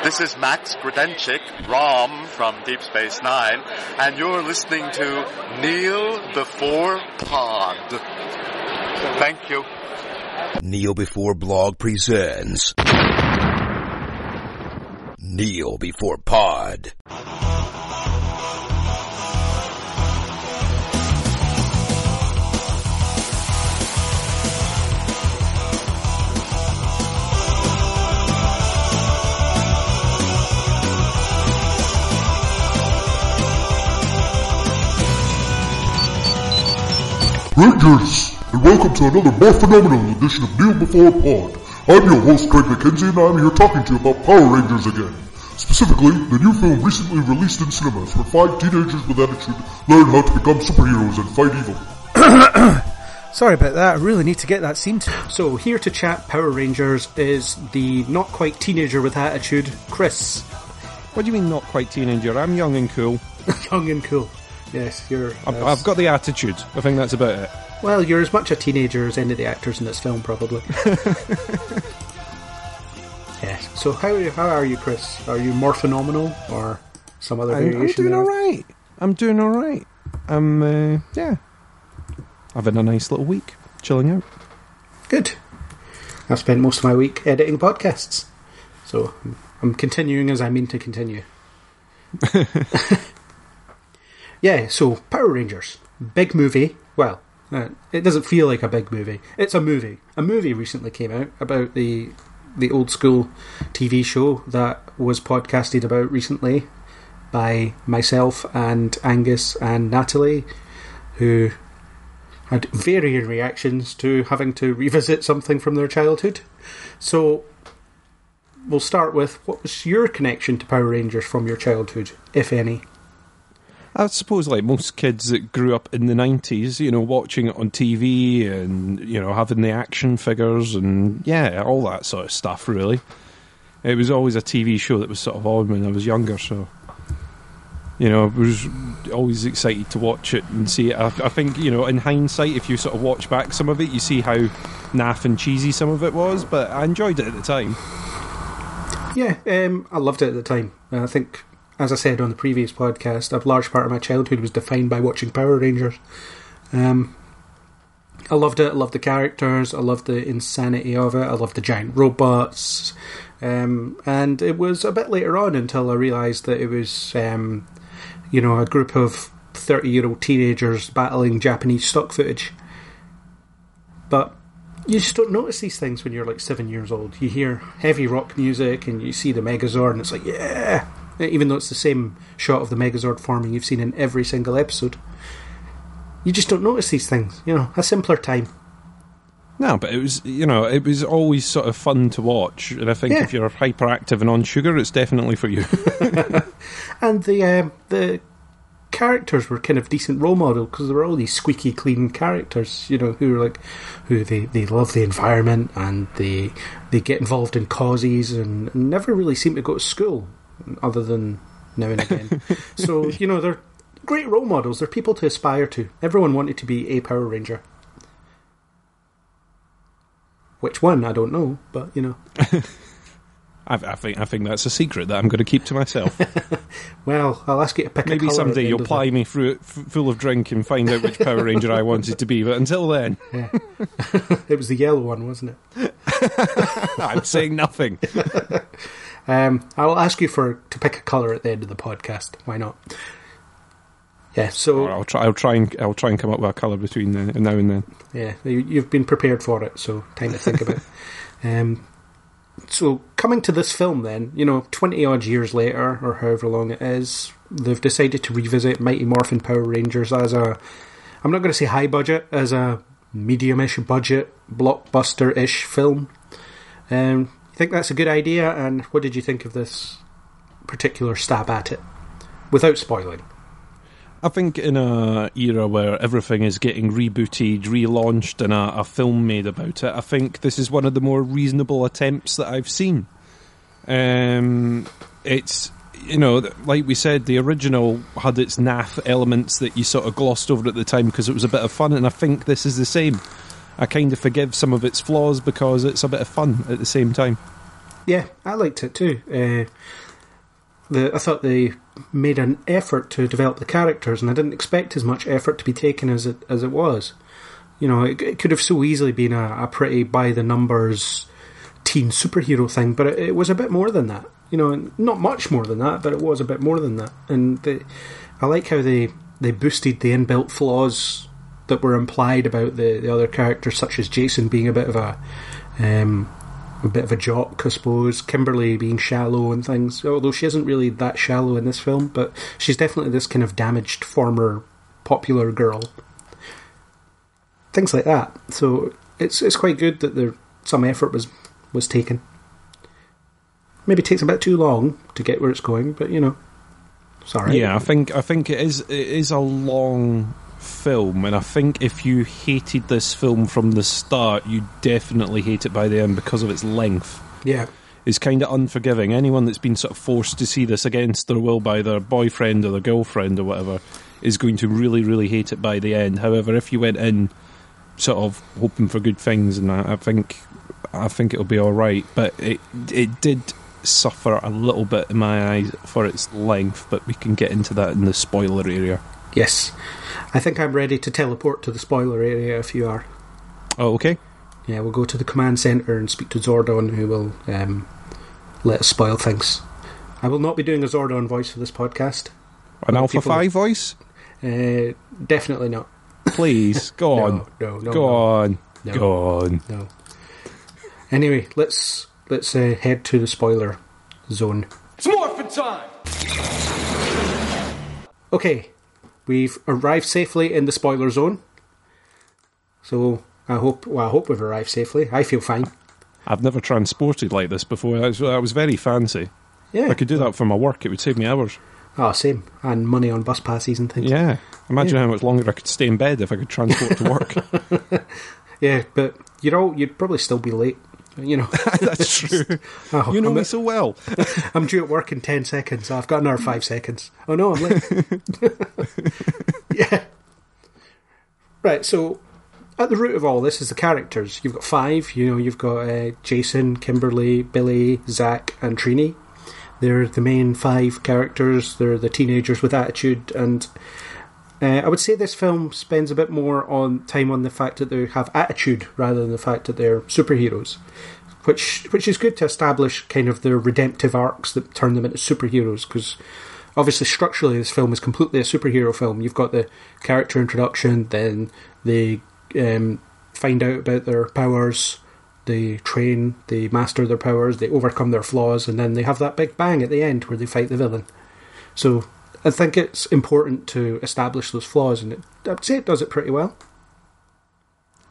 This is Max Gredenchik, Rom from Deep Space Nine, and you're listening to Kneel Before Pod. Thank you. Kneel Before Blog presents Kneel Before Pod. Rangers, and welcome to another more phenomenal edition of Kneel Before Pod. I'm your host, Craig McKenzie, and I'm here talking to you about Power Rangers again. Specifically, the new film recently released in cinemas where 5 teenagers with attitude learn how to become superheroes and fight evil. Sorry about that, I really need to get that scene. So, here to chat Power Rangers is the not quite teenager with attitude, Chris. What do you mean not quite teenager? I'm young and cool. Young and cool. Yes, you're... I've got the attitude. I think that's about it. Well, you're as much a teenager as any of the actors in this film, probably. Yes. So how are you, Chris? Are you more phenomenal or some other variation? I'm doing alright. Yeah. I've had a nice little week, chilling out. Good. I've spent most of my week editing podcasts. So I'm continuing as I mean to continue. Yeah, so Power Rangers. Big movie. Well, it doesn't feel like a big movie. It's a movie. A movie recently came out about the old school TV show that was podcasted about recently by myself and Angus and Natalie, who had varying reactions to having to revisit something from their childhood. So we'll start with, what was your connection to Power Rangers from your childhood, if any? I suppose like most kids that grew up in the 90s, you know, watching it on TV and, you know, having the action figures and, yeah, all that sort of stuff, really. It was always a TV show that was sort of on when I was younger, so, you know, I was always excited to watch it and see it. I think, you know, in hindsight, if you sort of watch back some of it, you see how naff and cheesy some of it was, but I enjoyed it at the time. Yeah, I loved it at the time. I think... As I said on the previous podcast, a large part of my childhood was defined by watching Power Rangers. I loved it. I loved the characters. I loved the insanity of it. I loved the giant robots. And it was a bit later on until I realised that it was, you know, a group of 30-year-old teenagers battling Japanese stock footage. But you just don't notice these things when you're like 7 years old. You hear heavy rock music and you see the Megazord and it's like, yeah! Even though it's the same shot of the Megazord forming you've seen in every single episode. You just don't notice these things, you know, a simpler time. No, but it was, you know, it was always sort of fun to watch, and I think if you're hyperactive and on sugar, it's definitely for you. And the characters were kind of decent role model, because there were all these squeaky clean characters, you know, who they love the environment, and they get involved in causes, and never really seem to go to school. Other than now and again. So, you know, they're great role models. They're people to aspire to. Everyone wanted to be a Power Ranger. Which one, I don't know, but, you know. I think that's a secret that I'm going to keep to myself. Well, I'll ask you to pick a colour. Maybe someday you'll ply me through it full of drink and find out which Power Ranger I wanted to be, but until then... Yeah. It was the yellow one, wasn't it? I'm saying nothing. I'll ask you to pick a colour at the end of the podcast. Why not? Yeah, so I'll try and come up with a colour between now and then. Yeah, you've been prepared for it, so time to think about it. So coming to this film, then, you know, 20 odd years later, or however long it is, they've decided to revisit Mighty Morphin Power Rangers as I'm not going to say high budget, as a medium-ish budget, blockbuster-ish film. You think that's a good idea, and what did you think of this particular stab at it, without spoiling? I think in a era where everything is getting rebooted, relaunched, and a film made about it, I think this is one of the more reasonable attempts that I've seen. It's, you know, like we said, the original had its naff elements that you sort of glossed over at the time because it was a bit of fun, and I think this is the same. I kind of forgive some of its flaws because it's a bit of fun at the same time. Yeah, I liked it too. I thought they made an effort to develop the characters, and I didn't expect as much effort to be taken as it was. You know, it could have so easily been a pretty by the numbers teen superhero thing, but it was a bit more than that. You know, not much more than that, but it was a bit more than that. And I like how they boosted the inbuilt flaws that were implied about the other characters, such as Jason being a bit of a jock, I suppose. Kimberly being shallow and things, although she isn't really that shallow in this film, but she's definitely this kind of damaged former popular girl. Things like that. So it's quite good that some effort was taken. Maybe it takes a bit too long to get where it's going, but you know, it's alright. Yeah, I think it is a long film, and I think if you hated this film from the start, you definitely hate it by the end because of its length. Yeah. It's kind of unforgiving. Anyone that's been sort of forced to see this against their will by their boyfriend or their girlfriend or whatever is going to really, really hate it by the end. However, if you went in sort of hoping for good things, and I think it'll be alright, but it did suffer a little bit in my eyes for its length, but we can get into that in the spoiler area. Yes. I think I'm ready to teleport to the spoiler area if you are. Oh, okay. Yeah, we'll go to the command centre and speak to Zordon, who will let us spoil things. I will not be doing a Zordon voice for this podcast. An Alpha 5 voice? Definitely not. Please, go on. No. Go on. No. Anyway, let's head to the spoiler zone. It's morphin' time! Okay, we've arrived safely in the spoiler zone. So I hope we've arrived safely. I feel fine. I've never transported like this before. That was very fancy. Yeah, I could do that for my work. It would save me hours. Oh, same. And money on bus passes and things. Yeah. Imagine how much longer I could stay in bed if I could transport to work. Yeah, but you'd probably still be late. You know. That's true. Oh, you know me so well. I'm due at work in 10 seconds. So I've got another 5 seconds. Oh no, I'm late. Yeah. Right, so at the root of all this is the characters. You've got 5. You've got Jason, Kimberly, Billy, Zach, and Trini. They're the main 5 characters. They're the teenagers with attitude, and I would say this film spends a bit more time on the fact that they have attitude rather than the fact that they're superheroes, which is good to establish kind of their redemptive arcs that turn them into superheroes, because obviously structurally this film is completely a superhero film. You've got the character introduction, then they find out about their powers, they train, they master their powers, they overcome their flaws, and then they have that big bang at the end where they fight the villain. So I think it's important to establish those flaws, and I'd say it does it pretty well.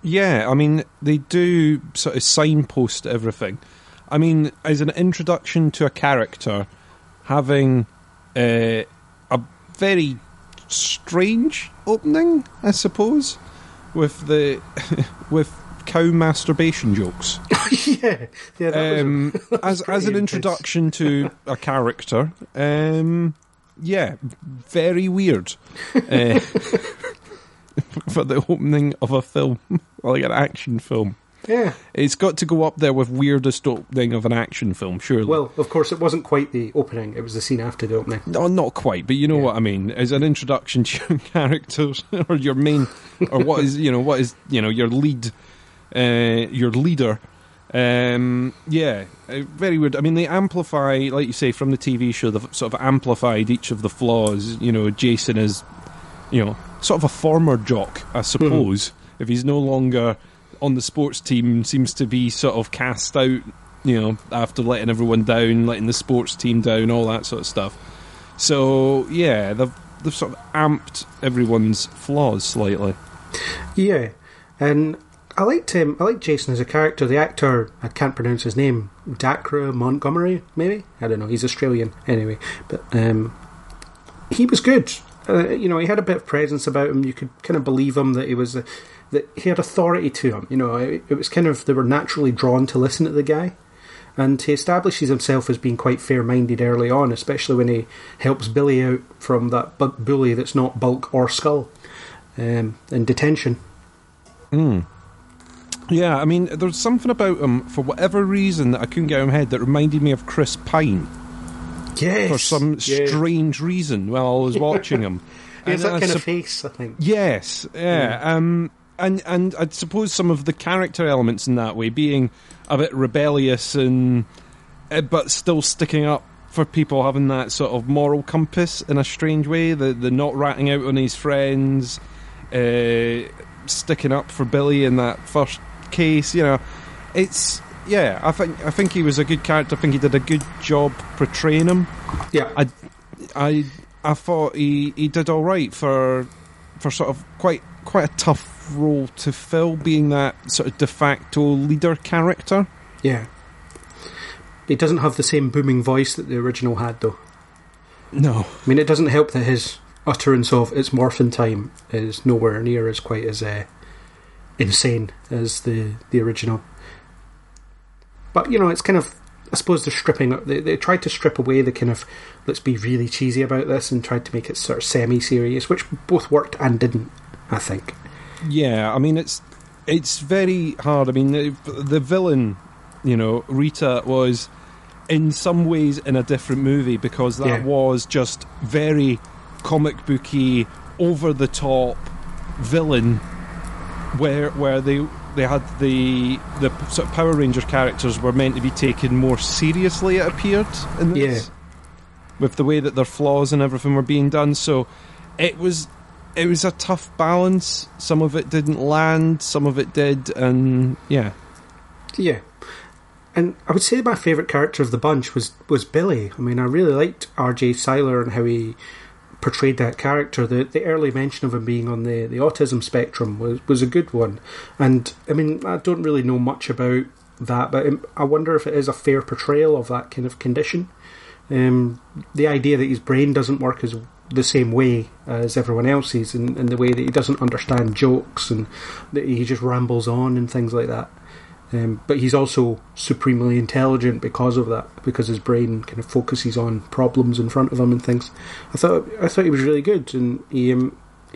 Yeah, I mean, they do sort of signpost everything. I mean, as an introduction to a character, having a very strange opening, I suppose, with with cow masturbation jokes. yeah, that was as an introduction to a character. Yeah, very weird for the opening of a film, like an action film. Yeah. It's got to go up there with weirdest opening of an action film, surely. Well, of course, it wasn't quite the opening, it was the scene after the opening. No, not quite, but you know what I mean. As an introduction to your characters, or your main, or what is your lead, your leader. Yeah, very weird. I mean, they amplify, like you say, from the TV show, they've sort of amplified each of the flaws. You know, Jason is, sort of a former jock, I suppose. If he's no longer on the sports team, seems to be sort of cast out, after letting everyone down, letting the sports team down, all that sort of stuff. So, yeah, they've sort of amped everyone's flaws slightly. Yeah, and I liked Jason as a character. The actor, I can't pronounce his name, Dacre Montgomery, maybe? I don't know, he's Australian anyway. But he was good. He had a bit of presence about him. You could kind of believe him that that he had authority to him. It was kind of, they were naturally drawn to listen to the guy. And he establishes himself as being quite fair-minded early on, especially when he helps Billy out from that bully that's not Bulk or Skull in detention. Yeah, I mean, there's something about him, for whatever reason, that I couldn't get in my head, that reminded me of Chris Pine. Yes. For some strange reason while I was watching him. He has that kind of face, I think. Yes, yeah. And I suppose some of the character elements in that way, being a bit rebellious and but still sticking up for people, having that sort of moral compass in a strange way, the not ratting out on his friends, sticking up for Billy in that first case, it's... Yeah, I think he was a good character. I think he did a good job portraying him. Yeah, I thought he did all right for sort of quite a tough role to fill, being that sort of de facto leader character. Yeah, he doesn't have the same booming voice that the original had, though. No, I mean, it doesn't help that his utterance of "it's morphin' time" is nowhere near as quite as insane as the original. But, it's kind of... I suppose they're stripping... They tried to strip away the kind of... Let's be really cheesy about this, and tried to make it sort of semi-serious, which both worked and didn't, I think. Yeah, I mean, it's very hard. I mean, the villain, Rita, was in some ways in a different movie, because that was just very comic booky, over-the-top villain, where they had the sort of Power Rangers characters were meant to be taken more seriously, it appeared, in this. Yeah. With the way that their flaws and everything were being done. So it was a tough balance. Some of it didn't land, some of it did, and yeah. Yeah. And I would say my favourite character of the bunch was Billy. I mean, I really liked R.J. Cyler and how he portrayed that character. The early mention of him being on the autism spectrum was a good one. And I mean, I don't really know much about that, but I wonder if it is a fair portrayal of that kind of condition. The idea that his brain doesn't work is the same way as everyone else's, and the way that he doesn't understand jokes and that he just rambles on and things like that. But he's also supremely intelligent because of that, because his brain kind of focuses on problems in front of him and things. I thought he was really good, and he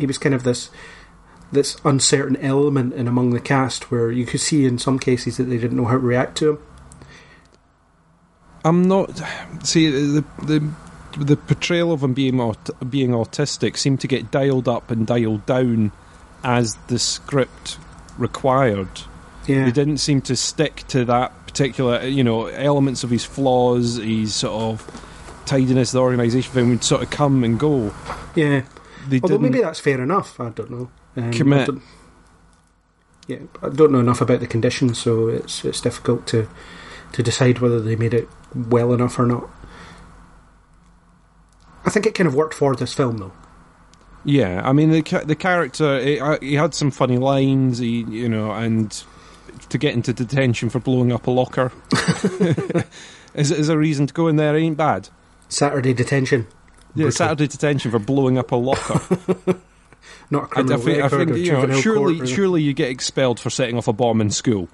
was kind of this uncertain element in among the cast where you could see in some cases that they didn't know how to react to him. I'm not... See, the portrayal of him being autistic seemed to get dialed up and dialed down as the script required. Yeah. They didn't seem to stick to that particular, elements of his flaws, his sort of tidiness, the organisation thing would sort of come and go. Yeah. Although maybe that's fair enough, I don't know. Commit. I don't know enough about the conditions, so it's difficult to decide whether they made it well enough or not. I think it kind of worked for this film, though. Yeah, I mean, the character, he had some funny lines, and to get into detention for blowing up a locker is a reason to go in there ain't bad. Saturday detention. Yeah, brutal. Saturday detention for blowing up a locker. Not a criminal record or juvenile court. Surely you get expelled for setting off a bomb in school.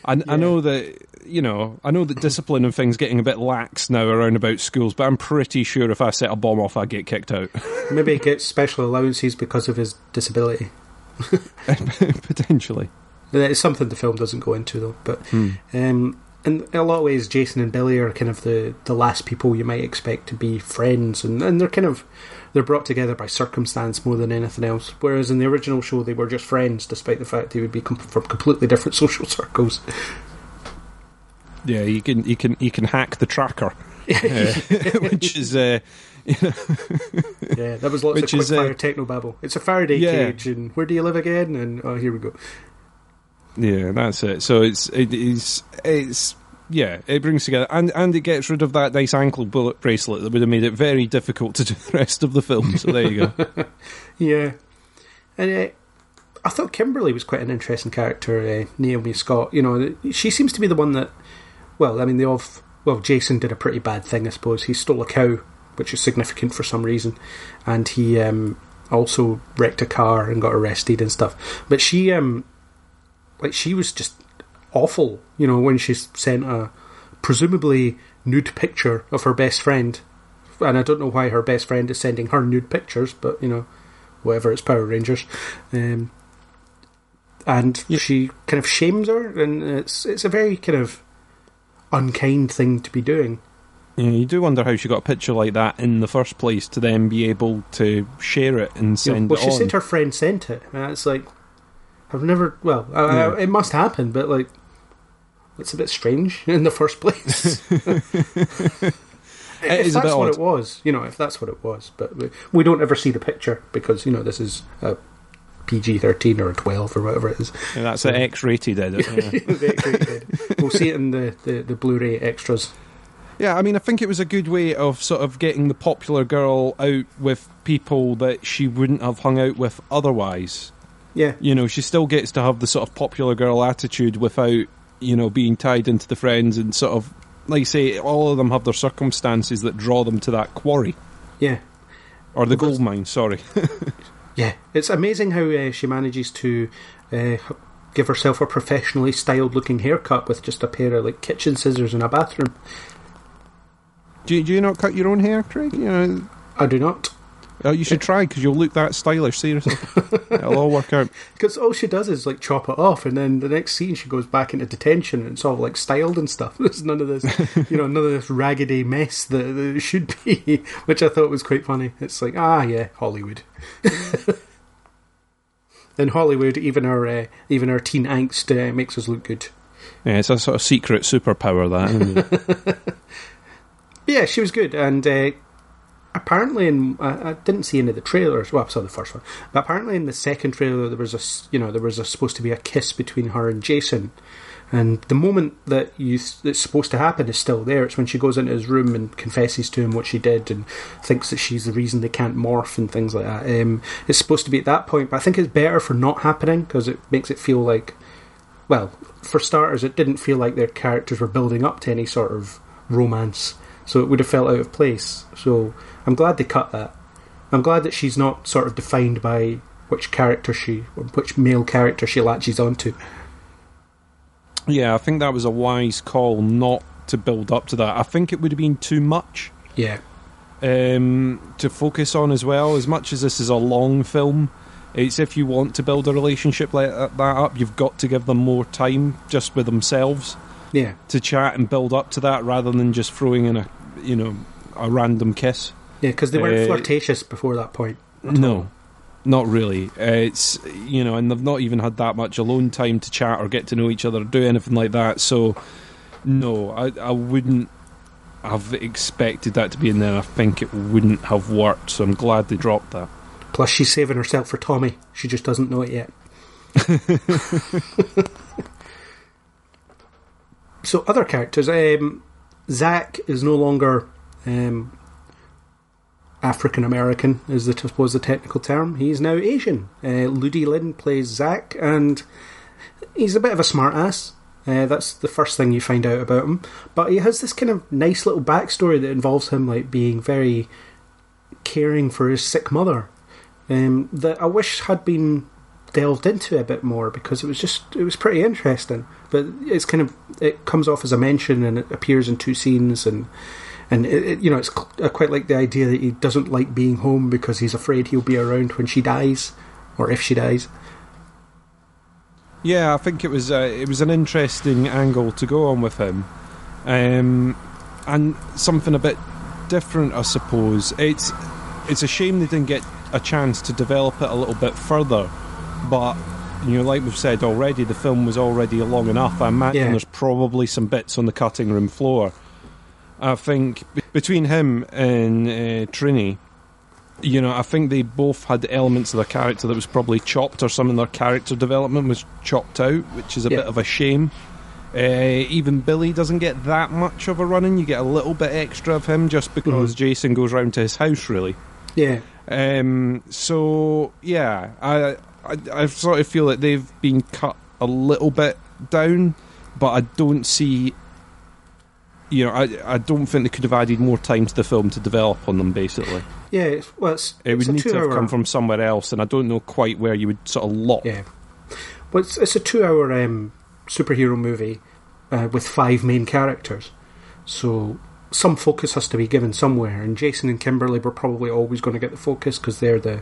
I know that discipline and things getting a bit lax now around about schools, but I'm pretty sure if I set a bomb off, I'd get kicked out. Maybe he gets special allowances because of his disability. Potentially. It's something the film doesn't go into, though. But in a lot of ways, Jason and Billy are kind of the last people you might expect to be friends, and they're brought together by circumstance more than anything else. Whereas in the original show, they were just friends, despite the fact they would be from completely different social circles. Yeah, you can hack the tracker, which is yeah, that was lots of quick-fire technobabble. It's a Faraday cage, and where do you live again? And here we go. Yeah, that's it. So it's it brings together, and it gets rid of that nice ankle bullet bracelet that would have made it very difficult to do the rest of the film. So there you go. Yeah, and I thought Kimberly was quite an interesting character. Naomi Scott, she seems to be the one that. Well, I mean, Jason did a pretty bad thing, I suppose. He stole a cow, which is significant for some reason, and he also wrecked a car and got arrested and stuff. But she was just awful, when she sent a presumably nude picture of her best friend. And I don't know why her best friend is sending her nude pictures, but, whatever, it's Power Rangers. and she kind of shames her, and it's a very kind of unkind thing to be doing. Yeah, you do wonder how she got a picture like that in the first place to then be able to share it and send it on. Well, she said her friend sent it, and it's like, I've never... Well, it must happen, but, like, it's a bit strange in the first place. If that's what it was, if that's what it was. But we don't ever see the picture because, this is a PG-13 or a 12 or whatever it is. Yeah, that's the X-rated edit. Yeah. The X-rated edit. We'll see it in the Blu-ray extras. Yeah, I mean, I think it was a good way of sort of getting the popular girl out with people that she wouldn't have hung out with otherwise. Yeah. She still gets to have the sort of popular girl attitude without, being tied into the friends and sort of, like you say, all of them have their circumstances that draw them to that quarry. Yeah. Or the gold mine, sorry. Yeah. It's amazing how she manages to give herself a professionally styled looking haircut with just a pair of kitchen scissors in a bathroom. Do you not cut your own hair, Craig? I do not. You should try, because you'll look that stylish, seriously. It'll all work out. Because all she does is chop it off, and then the next scene she goes back into detention, and it's all styled and stuff. There's none of this, none of this raggedy mess that it should be, which I thought was quite funny. It's like, yeah, Hollywood. In Hollywood, even our teen angst makes us look good. Yeah, it's a sort of secret superpower, that, isn't it? Yeah, she was good, and apparently I didn't see any of the trailers. Well, I saw the first one, but apparently in the second trailer there was supposed to be a kiss between her and Jason, and the moment that it's supposed to happen is still there. It's when she goes into his room and confesses to him what she did and thinks that she's the reason they can't morph and things like that. It's supposed to be at that point, but I think it's better for not happening because it makes it feel like, well, for starters, it didn't feel like their characters were building up to any sort of romance. So it would have felt out of place. So I'm glad they cut that. I'm glad that she's not sort of defined by which male character she latches onto. Yeah, I think that was a wise call not to build up to that. I think it would have been too much. Yeah. To focus on as well. As much as this is a long film, it's if you want to build a relationship like that up, you've got to give them more time just with themselves. Yeah, to chat and build up to that rather than just throwing in a random kiss. Yeah, because they weren't flirtatious before that point. No, not really. It's and they've not even had that much alone time to chat or get to know each other or do anything like that. So, no, I wouldn't have expected that to be in there. I think it wouldn't have worked. So I'm glad they dropped that. Plus, she's saving herself for Tommy. She just doesn't know it yet. So other characters, Zach is no longer African American, is I suppose the technical term. He's now Asian. Ludi Lin plays Zach, and he's a bit of a smart ass. That's the first thing you find out about him. But he has this kind of nice little backstory that involves him being very caring for his sick mother. That I wish had been delved into a bit more because it was pretty interesting. But it comes off as a mention and it appears in two scenes and it's I quite like the idea that he doesn't like being home because he's afraid he'll be around when she dies or if she dies. Yeah, I think it was an interesting angle to go on with him, and something a bit different, I suppose. It's a shame they didn't get a chance to develop it a little bit further, but like we've said already, the film was already long enough. I imagine there's probably some bits on the cutting room floor. I think between him and Trini, I think they both had elements of their character that was probably chopped, or some of their character development was chopped out, which is a bit of a shame. Even Billy doesn't get that much of a run-in. You get a little bit extra of him just because Jason goes round to his house, really. Yeah. So, yeah, I sort of feel that they've been cut a little bit down, but I don't see... I don't think they could have added more time to the film to develop on them, basically. Yeah, it would need to have come from somewhere else, and I don't know quite where you would sort of lock. Yeah. Well, it's a 2-hour superhero movie with 5 main characters, so some focus has to be given somewhere, and Jason and Kimberly were probably always going to get the focus because they're the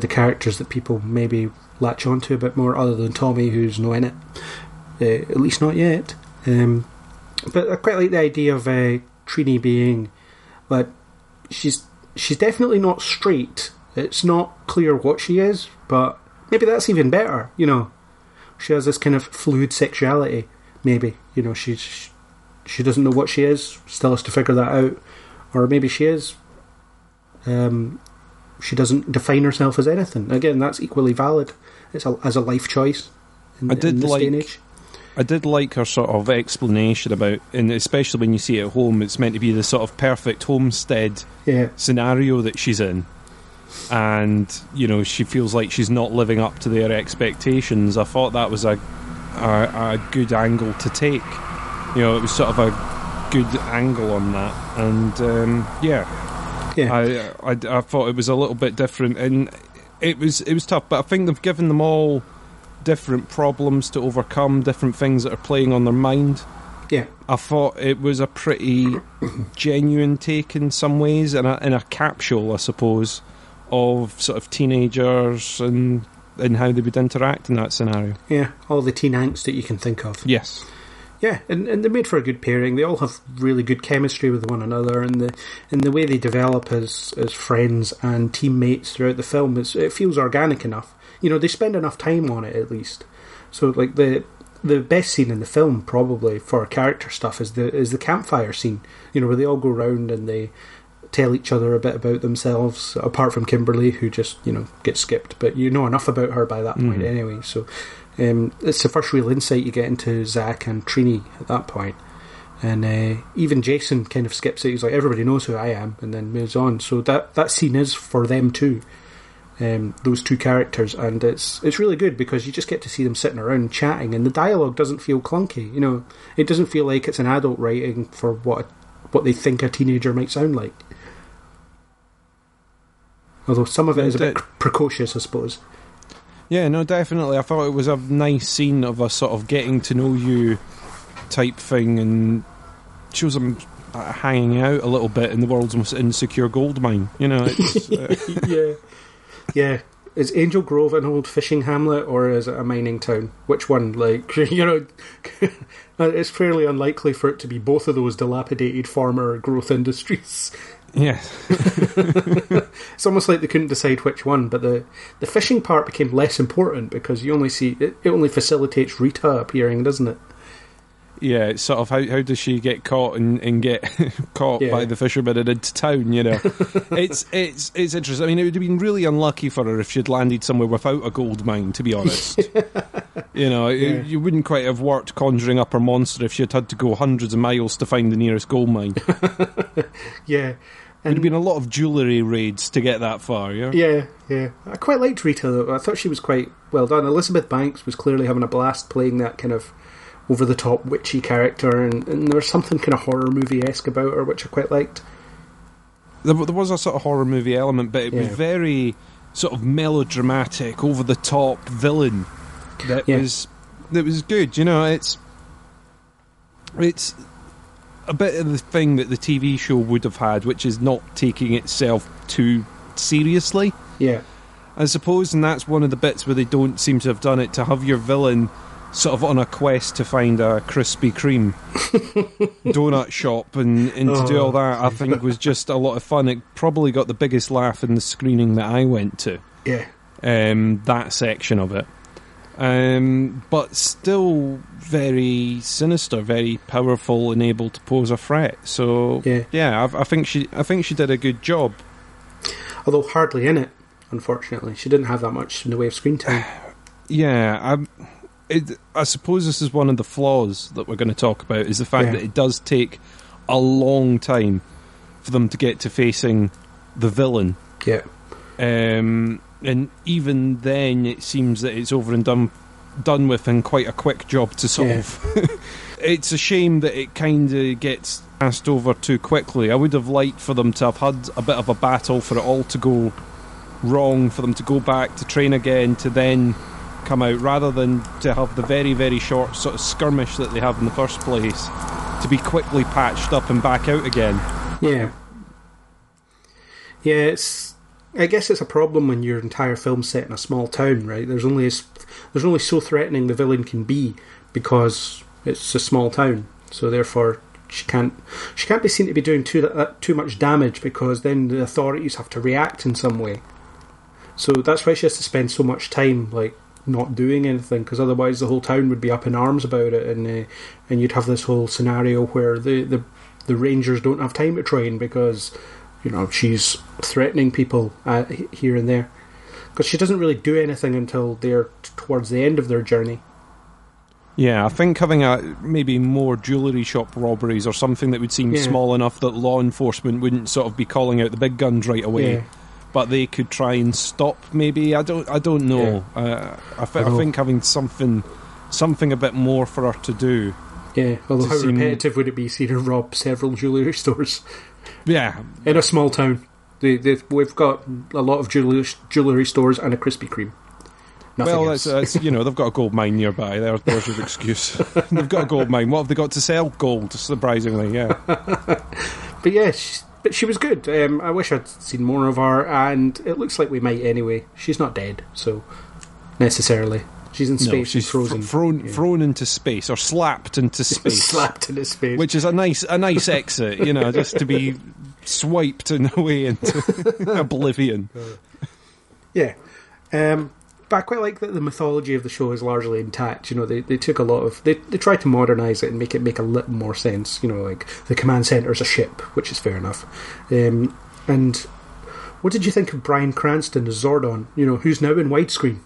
characters that people maybe latch onto a bit more, other than Tommy, who's not in it. At least not yet. But I quite like the idea of Trini being, but she's definitely not straight. It's not clear what she is, but maybe that's even better. You know, she has this kind of fluid sexuality. Maybe, you know, she doesn't know what she is, still has to figure that out, or maybe she is. She doesn't define herself as anything. Again, that's equally valid. It's as a life choice in this day and age. I did like her sort of explanation about, and especially when you see it at home, it's meant to be the sort of perfect homestead scenario that she's in. And, you know, she feels like she's not living up to their expectations. I thought that was a good angle to take. You know, it was sort of a good angle on that. And, I thought it was a little bit different. And it was tough, but I think they've given them all different problems to overcome, different things that are playing on their mind. Yeah, I thought it was a pretty genuine take in some ways, in a capsule, I suppose, of sort of teenagers and how they would interact in that scenario. Yeah, all the teen angst that you can think of. Yes. Yeah, and they're made for a good pairing. They all have really good chemistry with one another, and the way they develop as friends and teammates throughout the film, it feels organic enough. You know, they spend enough time on it, at least. So, like, the best scene in the film, probably, for character stuff, is the campfire scene. You know, where they all go round and they tell each other a bit about themselves, apart from Kimberly, who just, you know, gets skipped. But you know enough about her by that point anyway. So, it's the first real insight you get into Zach and Trini at that point. And even Jason kind of skips it. He's like, everybody knows who I am, and then moves on. So that scene is for them too. Those two characters, and it's really good because you just get to see them sitting around chatting, and the dialogue doesn't feel clunky. You know, it doesn't feel like it's an adult writing for what they think a teenager might sound like. Although some of it is a bit precocious, I suppose. Yeah, no, definitely. I thought it was a nice scene of a sort of getting to know you type thing, and shows them hanging out a little bit in the world's most insecure gold mine. You know, it's, Yeah. Is Angel Grove an old fishing hamlet, or is it a mining town? Which one? Like, you know, it's fairly unlikely for it to be both of those dilapidated farmer growth industries. Yeah. It's almost like they couldn't decide which one, but the fishing part became less important because you only see it only facilitates Rita appearing, doesn't it? Yeah, it's sort of how does she get caught and get caught by the fishermen and into town, you know. It's interesting. I mean, it would have been really unlucky for her if she'd landed somewhere without a gold mine, to be honest. You know, you wouldn't quite have worked conjuring up her monster if she'd had to go hundreds of miles to find the nearest gold mine. Yeah. There'd have been a lot of jewellery raids to get that far, yeah? Yeah. I quite liked Rita, though. I thought she was quite well done. Elizabeth Banks was clearly having a blast playing that kind of over-the-top witchy character, and there was something kind of horror movie-esque about her, which I quite liked. There was a sort of horror movie element, but it was very sort of melodramatic, over-the-top villain that was good. You know, it's a bit of the thing that the TV show would have had, which is not taking itself too seriously. Yeah. I suppose, and that's one of the bits where they don't seem to have done it, to have your villain sort of on a quest to find a Krispy Kreme donut shop and to do all that, I think was just a lot of fun. It probably got the biggest laugh in the screening that I went to. Yeah. That section of it. But still very sinister, very powerful, and able to pose a threat. So I think she did a good job. Although hardly in it, unfortunately, she didn't have that much in the way of screen time. I suppose this is one of the flaws that we're going to talk about, is the fact that it does take a long time for them to get to facing the villain. Yeah. And even then, it seems that it's over and done with, and quite a quick job to solve. Yeah. It's a shame that it kind of gets passed over too quickly. I would have liked for them to have had a bit of a battle, for it all to go wrong, for them to go back to train again, to then come out, rather than to have the very, very short sort of skirmish that they have in the first place, to be quickly patched up and back out again. Yeah, it's I guess it's a problem when your entire film's set in a small town, right? There's only so threatening the villain can be because it's a small town. So therefore, she can't be seen to be doing too much damage, because then the authorities have to react in some way. So that's why she has to spend so much time like not doing anything, because otherwise the whole town would be up in arms about it, and you'd have this whole scenario where the Rangers don't have time to train because, you know, she's threatening people here and there, because she doesn't really do anything until they're towards the end of their journey. Yeah, I think having maybe more jewellery shop robberies or something that would seem small enough that law enforcement wouldn't sort of be calling out the big guns right away, but they could try and stop. Maybe I don't know. I think having something a bit more for her to do. Yeah, although how repetitive would it be seeing her rob several jewellery stores? Yeah, in a small town. We've got a lot of jewellery stores and a Krispy Kreme. Nothing else. That's you know, they've got a gold mine nearby. There's your excuse. They've got a gold mine. What have they got to sell? Gold, surprisingly, yeah. But yeah, she was good. I wish I'd seen more of her, and it looks like we might anyway. She's not dead, so necessarily. She's in space. She's frozen. Thrown into space, or slapped into space. Slapped into space. Which is a nice exit, you know, just to be swiped away into oblivion. Yeah. But I quite like that the mythology of the show is largely intact. You know, they took a lot of... They tried to modernise it and make it make a little more sense. You know, like, the command centre's a ship, which is fair enough. And what did you think of Bryan Cranston as Zordon? You know, who's now in widescreen.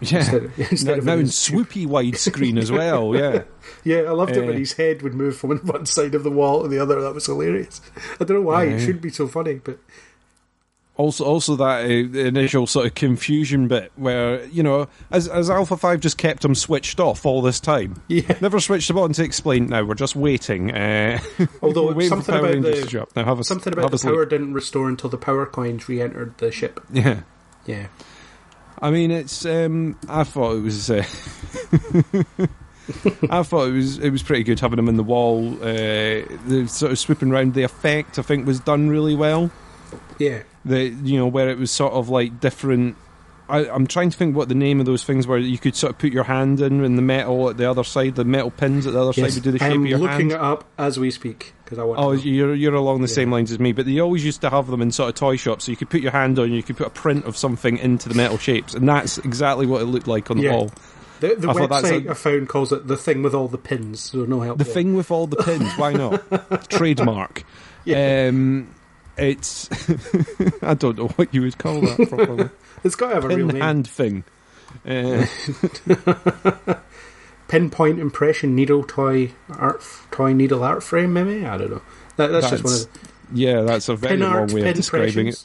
Yeah, now in swoopy widescreen as well, yeah. Yeah, I loved it when his head would move from one side of the wall to the other. That was hilarious. I don't know why, it shouldn't be so funny, but... Also that initial sort of confusion bit where, you know, as Alpha 5 just kept him switched off all this time. Yeah. Never switched him on to explain, now we're just waiting. Although something about the power didn't restore until the power coins re-entered the ship. Yeah. Yeah. I mean, it's... I thought it was... I thought it was pretty good having him in the wall. The sort of swooping around, the effect, I think, was done really well. Yeah. Where it was sort of like different... I'm trying to think what the name of those things were. You could sort of put your hand in, and the metal at the other side, the metal pins at the other side would do the shape of your hand. I'm looking it up as we speak, because I want to know. You're along the same lines as me, but they always used to have them in sort of toy shops, so you could put your hand on, and you could put a print of something into the metal shapes, and that's exactly what it looked like on the wall. The website I found calls it the thing with all the pins, so no help. The thing with all the pins, why not? Trademark. Yeah. It's... I don't know what you would call that properly. It's got to have a real name. Hand thing. Pinpoint impression needle toy needle art frame, maybe? I don't know. That's just one of the... Yeah, that's a very long way of describing it.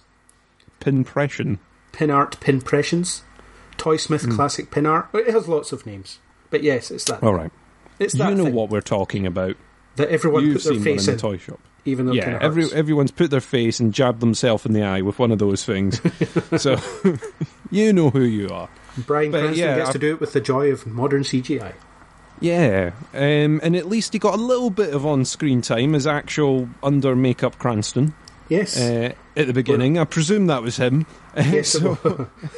Pinpression. Pin art pinpressions. Toysmith classic pin art. It has lots of names. But yes, it's that. All right. It's that you know thing what we're talking about. That everyone You've put their seen face one in in the toy shop. Even though everyone's put their face and jabbed themselves in the eye with one of those things. So, you know who you are. Bryan Cranston gets to do it with the joy of modern CGI. Yeah, and at least he got a little bit of on-screen time as actual under-makeup Cranston. Yes. At the beginning. I presume that was him. Yes,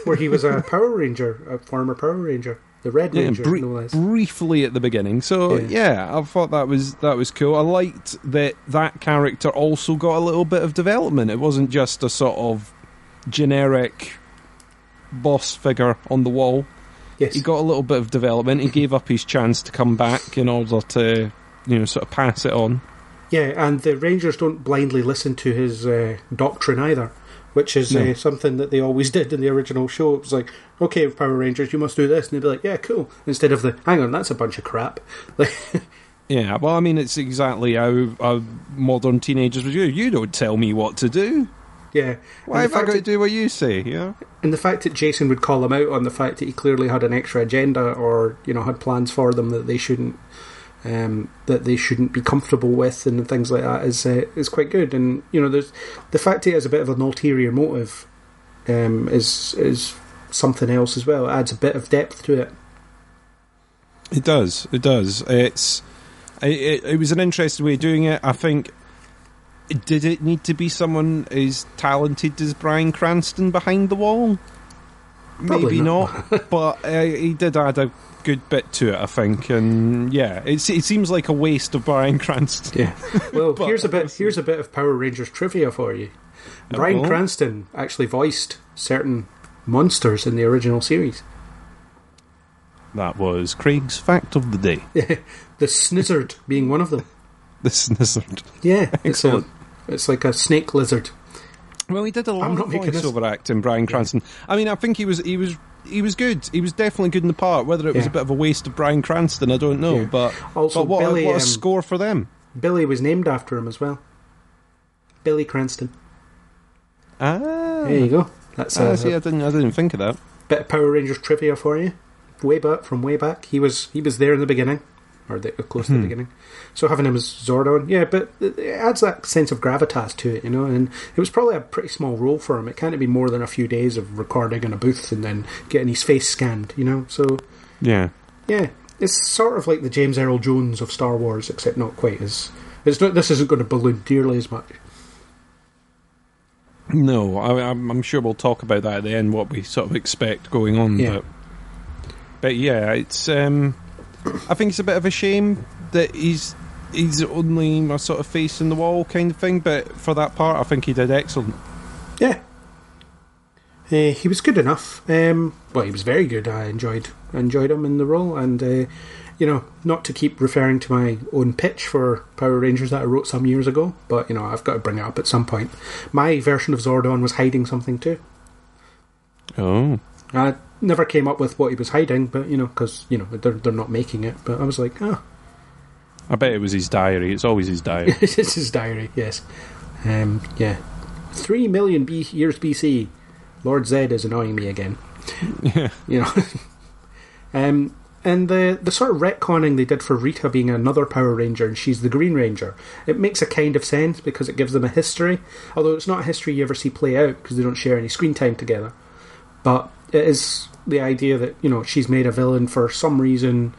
where he was a Power Ranger, a former Power Ranger. The Red Ranger, no less. Briefly at the beginning. So, I thought that was cool. I liked that character also got a little bit of development. It wasn't just a sort of generic boss figure on the wall. Yes. He got a little bit of development. He gave up his chance to come back in order to, sort of pass it on. Yeah, and the Rangers don't blindly listen to his doctrine either, which is something that they always did in the original show. It was like, okay, Power Rangers, you must do this. And they'd be like, yeah, cool. Instead of hang on, that's a bunch of crap. Yeah, well, I mean, it's exactly how modern teenagers would do. You don't tell me what to do. Yeah. Why have I got to do what you say, yeah? And the fact that Jason would call him out on the fact that he clearly had an extra agenda or, had plans for them that they shouldn't be comfortable with and things like that is quite good. And there's the fact he has a bit of an ulterior motive is something else as well. It adds a bit of depth to it. It does. It was an interesting way of doing it. I think Did it need to be someone as talented as Bryan Cranston behind the wall? Probably Maybe not, but he did add a good bit to it, I think. And yeah, it seems like a waste of Bryan Cranston. Yeah. Well, here's a bit of Power Rangers trivia for you. Bryan Cranston actually voiced certain monsters in the original series. That was Craig's fact of the day. The Snizzard being one of them. The Snizzard. Yeah, it's like a snake lizard. Well, he did a lot of voiceover acting, Bryan Cranston. I mean, I think he was good. He was definitely good in the part. Whether it was a bit of a waste of Bryan Cranston, I don't know. Yeah. But also, what Billy, a score for them. Billy was named after him as well. Billy Cranston. Ah, there you go. That's I didn't think of that. Bit of Power Rangers trivia for you. Way back. He was there in the beginning, or close to the beginning. So having him as Zordon, yeah, but it adds that sense of gravitas to it, you know. And it was probably a pretty small role for him. It can't be more than a few days of recording in a booth and then getting his face scanned, you know. So yeah, it's sort of like the James Earl Jones of Star Wars, except not quite as. It's not. This isn't going to balloon dearly as much. No, I'm sure we'll talk about that at the end. What we sort of expect going on, but yeah, it's. I think it's a bit of a shame that he's only a sort of face in the wall kind of thing, but for that part I think he did excellent. Yeah. He was good enough. Well, he was very good. I enjoyed him in the role, and you know, not to keep referring to my own pitch for Power Rangers that I wrote some years ago, but you know, I've got to bring it up at some point. My version of Zordon was hiding something too. Oh. I never came up with what he was hiding, but you know, because you know they're not making it. But I was like, oh, I bet it was his diary. It's always his diary. It's his diary, yes. 3 million years BC. Lord Zed is annoying me again. Yeah, you know. And the sort of retconning they did for Rita being another Power Ranger and she's the Green Ranger, it makes a kind of sense because it gives them a history. Although it's not a history you ever see play out because they don't share any screen time together. But it is the idea that, you know, she's made a villain for some reason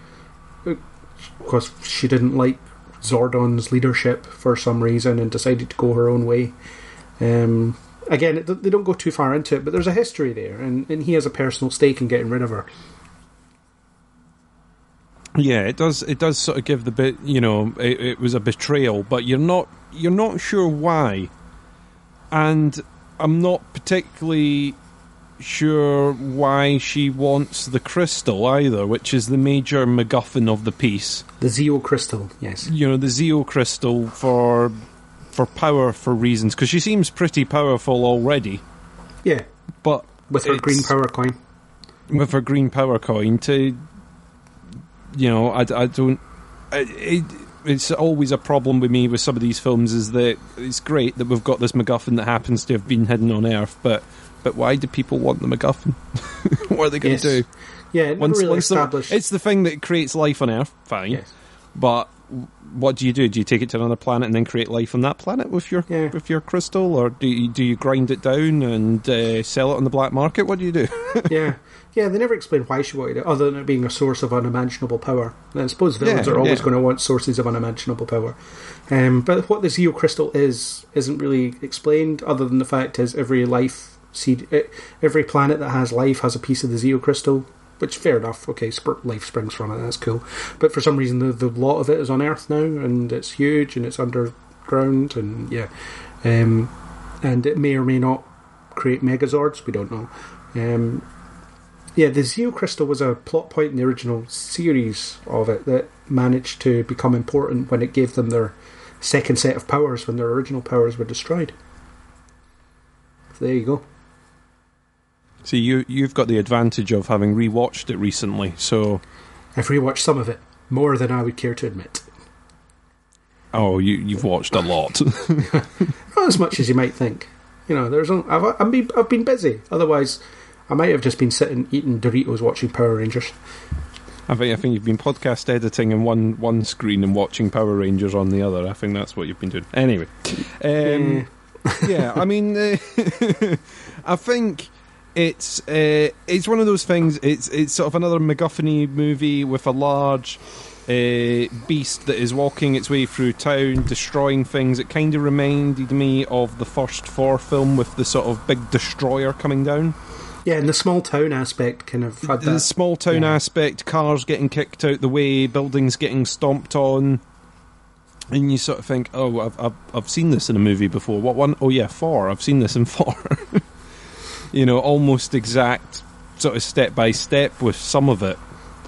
because she didn't like Zordon's leadership for some reason and decided to go her own way. Again, they don't go too far into it, but there's a history there, and he has a personal stake in getting rid of her. Yeah, it does sort of give the bit, you know, it was a betrayal, but you're not sure why. And I'm not particularly sure why she wants the crystal either, which is the major MacGuffin of the piece. The Zeo crystal, yes. You know, the Zeo crystal for power for reasons, because she seems pretty powerful already. Yeah, but with her green power coin. With her green power coin to, you know, I don't. It's always a problem with me with some of these films is that it's great that we've got this MacGuffin that happens to have been hidden on Earth, but why do people want the MacGuffin? What are they going to do? Yeah, it never really established. It's the thing that creates life on Earth, fine. Yes. But what do? Do you take it to another planet and then create life on that planet with your crystal, or do you grind it down and sell it on the black market? What do you do? Yeah, they never explain why she wanted it, other than it being a source of unimaginable power. And I suppose villains are always going to want sources of unimaginable power. But what the Zeo crystal isn't really explained, other than the fact is every planet that has life has a piece of the Zeo crystal. Which, fair enough, okay, life springs from it, that's cool. But for some reason, the lot of it is on Earth now, and it's huge, and it's underground, and yeah. And it may or may not create Megazords, we don't know. The Zeo Crystal was a plot point in the original series of it that managed to become important when it gave them their second set of powers, when their original powers were destroyed. So there you go. See, you've got the advantage of having rewatched it recently, so... I've rewatched some of it, more than I would care to admit. Oh, you've watched a lot. Not as much as you might think. You know, I've been busy. Otherwise, I might have just been sitting eating Doritos watching Power Rangers. I think you've been podcast editing in one screen and watching Power Rangers on the other. I think that's what you've been doing. Anyway. Yeah, I mean... I think... It's one of those things. It's sort of another MacGuffin-y movie with a large beast that is walking its way through town, destroying things. It kind of reminded me of the first Thor film with the sort of big destroyer coming down. Yeah, and the small town aspect kind of had that. The small town aspect, cars getting kicked out the way, buildings getting stomped on. And you sort of think, oh, I've seen this in a movie before. What one? Oh yeah, Thor. I've seen this in Thor. You know, almost exact sort of step by step with some of it.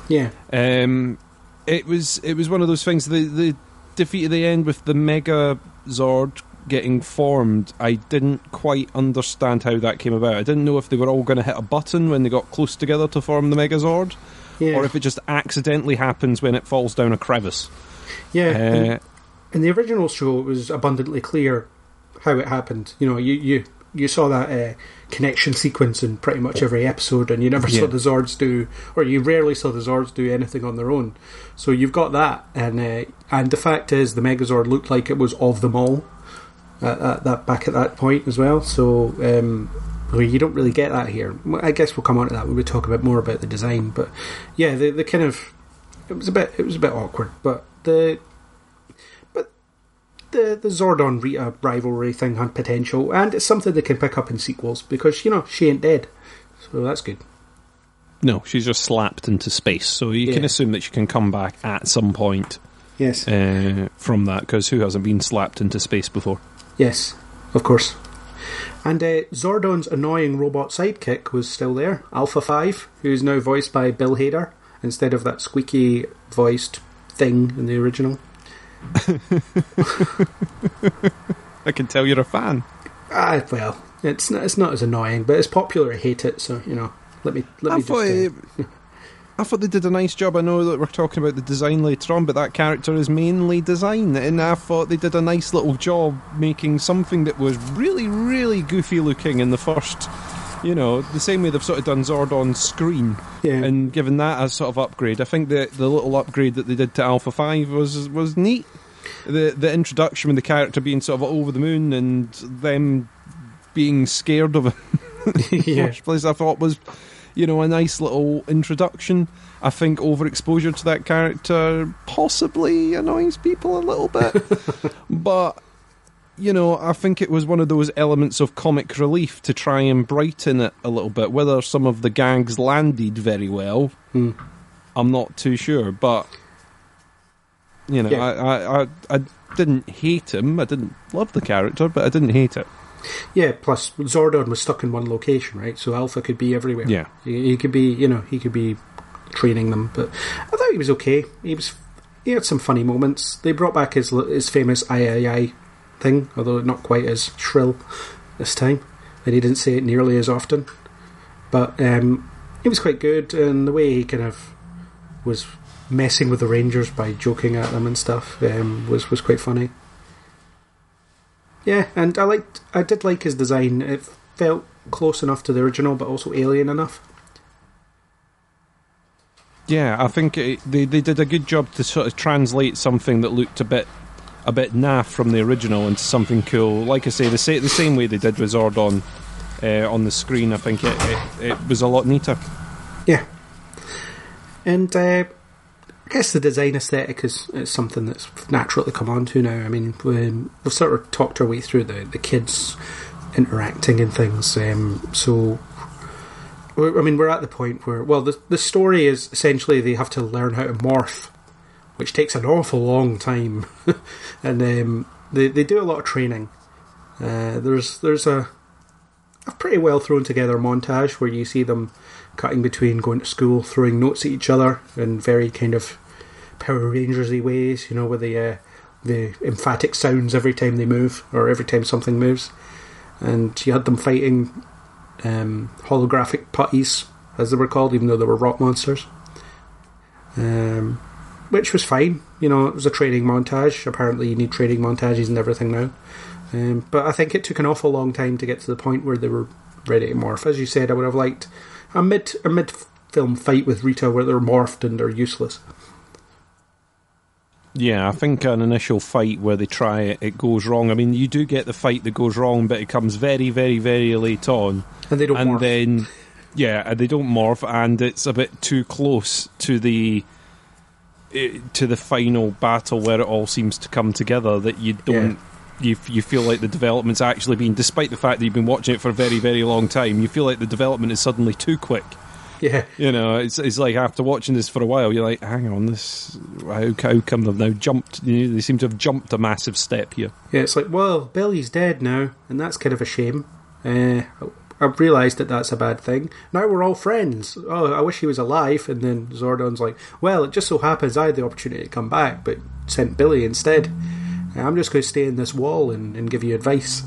Yeah. It was one of those things. The defeat at the end with the Mega Zord getting formed, I didn't quite understand how that came about. I didn't know if they were all going to hit a button when they got close together to form the Mega Zord, or if it just accidentally happens when it falls down a crevice. Yeah. In the original show, it was abundantly clear how it happened. You know, you saw that connection sequence in pretty much every episode, and you never saw the Zords do, or you rarely saw the Zords do anything on their own. So you've got that, and the fact is, the Megazord looked like it was of them all back at that point as well. So you don't really get that here. I guess we'll come on to that when we talk a bit more about the design. But yeah, the kind of it was a bit awkward, but the Zordon Rita rivalry thing had potential, and it's something they can pick up in sequels because, you know, she ain't dead, so that's good. No, she's just slapped into space, so you can assume that she can come back at some point. Yes. From that, because who hasn't been slapped into space before? Yes, of course. And Zordon's annoying robot sidekick was still there, Alpha 5, who's now voiced by Bill Hader instead of that squeaky voiced thing in the original. I can tell you're a fan. Well, it's not as annoying, but it's popular. I hate it, so you know. I thought they did a nice job. I know that we're talking about the design later on, but that character is mainly design, and I thought they did a nice little job making something that was really, really goofy looking in the first. You know, the same way they've sort of done Zord on screen, and given that as sort of upgrade. I think the little upgrade that they did to Alpha 5 was neat. The introduction with the character being sort of over the moon and them being scared of him in the first place, I thought was, you know, a nice little introduction. I think overexposure to that character possibly annoys people a little bit, but you know, I think it was one of those elements of comic relief to try and brighten it a little bit. Whether some of the gags landed very well, I'm not too sure. But, you know, I didn't hate him. I didn't love the character, but I didn't hate it. Yeah, plus Zordon was stuck in one location, right? So Alpha could be everywhere. Yeah. He could be, you know, he could be training them. But I thought he was okay. He had some funny moments. They brought back his famous I thing, although not quite as shrill this time, and he didn't say it nearly as often, but it was quite good, and the way he kind of was messing with the Rangers by joking at them and stuff was quite funny. Yeah, and I did like his design. It felt close enough to the original but also alien enough. Yeah, I think they did a good job to sort of translate something that looked a bit naff from the original into something cool. Like I say, the same way they did with Zordon on the screen. I think it was a lot neater. Yeah. And I guess the design aesthetic is something that's naturally come on to now. I mean, we've sort of talked our way through the kids interacting and things. So, I mean, we're at the point where, well, the story is essentially they have to learn how to morph, which takes an awful long time, and they do a lot of training. There's a pretty well thrown together montage where you see them cutting between going to school, throwing notes at each other in very kind of Power Rangers-y ways, you know, with the emphatic sounds every time they move or every time something moves. And you had them fighting holographic putties, as they were called, even though they were rock monsters. Which was fine, you know, it was a training montage. Apparently you need training montages and everything now. But I think it took an awful long time to get to the point where they were ready to morph. As you said, I would have liked a mid-film fight with Rita where they're morphed and they're useless. Yeah, I think an initial fight where they try it goes wrong. I mean, you do get the fight that goes wrong, but it comes very, very, very late on. And they don't morph. And then, yeah, they don't morph, and it's a bit too close to the to the final battle where it all seems to come together, that you don't. You feel like the development's actually been, despite the fact that you've been watching it for a very, very long time, you feel like the development is suddenly too quick. Yeah. You know, it's like after watching this for a while, you're like, hang on, how come they've now jumped? You know, they seem to have jumped a massive step here. Yeah, it's like, well, Billy's dead now, and that's kind of a shame. I've realised that that's a bad thing. Now we're all friends. Oh, I wish he was alive. And then Zordon's like, well, it just so happens I had the opportunity to come back, but sent Billy instead. I'm just going to stay in this wall and give you advice.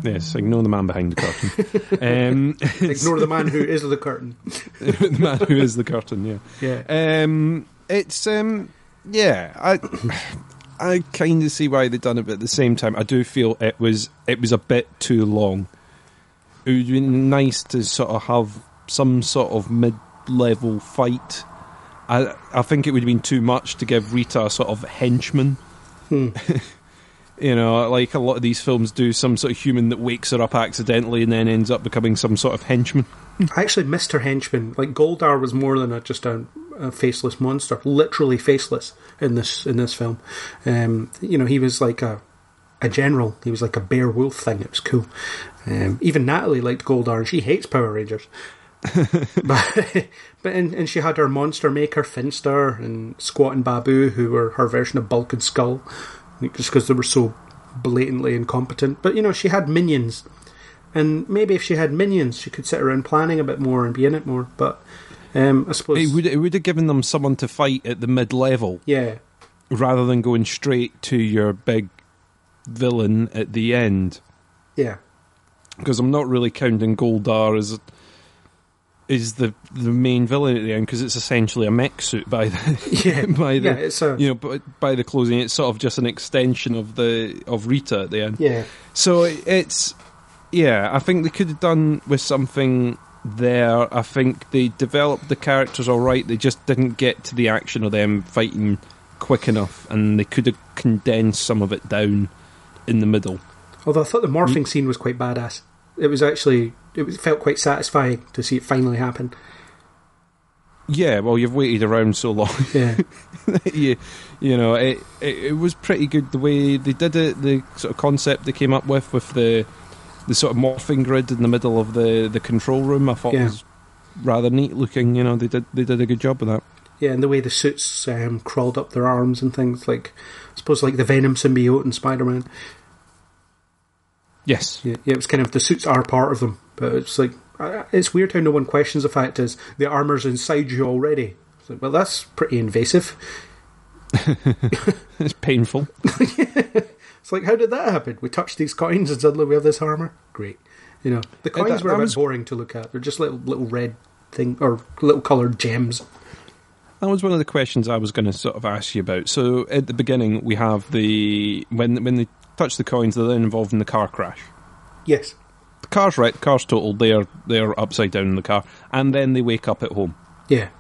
Yes, ignore the man behind the curtain. Ignore the man who is the curtain. The man who is the curtain, yeah. I kind of see why they've done it, but at the same time, I do feel it was a bit too long. It would be nice to sort of have some sort of mid-level fight. I think it would have been too much to give Rita a sort of henchman. You know, like a lot of these films do, some sort of human that wakes her up accidentally and then ends up becoming some sort of henchman. I actually missed her henchman. Like, Goldar was more than just a faceless monster, literally faceless in this film. You know, he was like a general. He was like a bear wolf thing. It was cool. Even Natalie liked Goldar, and she hates Power Rangers. but she had her monster maker Finster and Squat and Babu, who were her version of Bulk and Skull, just because they were so blatantly incompetent. But you know, she had minions, and maybe if she had minions, she could sit around planning a bit more and be in it more. But I suppose it would have given them someone to fight at the mid-level, rather than going straight to your big villain at the end. Yeah, because I'm not really counting Goldar as the main villain at the end, because it's essentially a mech suit by the by the closing. It's sort of just an extension of Rita at the end. Yeah. So I think they could have done with something there. I think they developed the characters all right. They just didn't get to the action of them fighting quick enough, and they could have condensed some of it down in the middle. Although I thought the morphing scene was quite badass. It felt quite satisfying to see it finally happen. Yeah, well, you've waited around so long. Yeah. you know, it was pretty good the way they did it, the sort of concept they came up with the sort of morphing grid in the middle of the control room. I thought was rather neat looking. You know, they did a good job with that. Yeah, and the way the suits crawled up their arms and things, like I suppose like the Venom symbiote in Spider-Man. Yes. Yeah, it was kind of, the suits are part of them, but it's like, it's weird how no one questions the fact is the armour's inside you already. It's like, well, that's pretty invasive. It's painful. It's like, how did that happen? We touched these coins and suddenly we have this armour? Great. You know, the coins were a bit boring to look at. They're just little red thing, or little coloured gems. That was one of the questions I was going to sort of ask you about. So at the beginning, we have when they touch the coins, they're then involved in the car crash. Yes. The car's wrecked, the car's totaled, they're upside down in the car, and then they wake up at home. Yeah.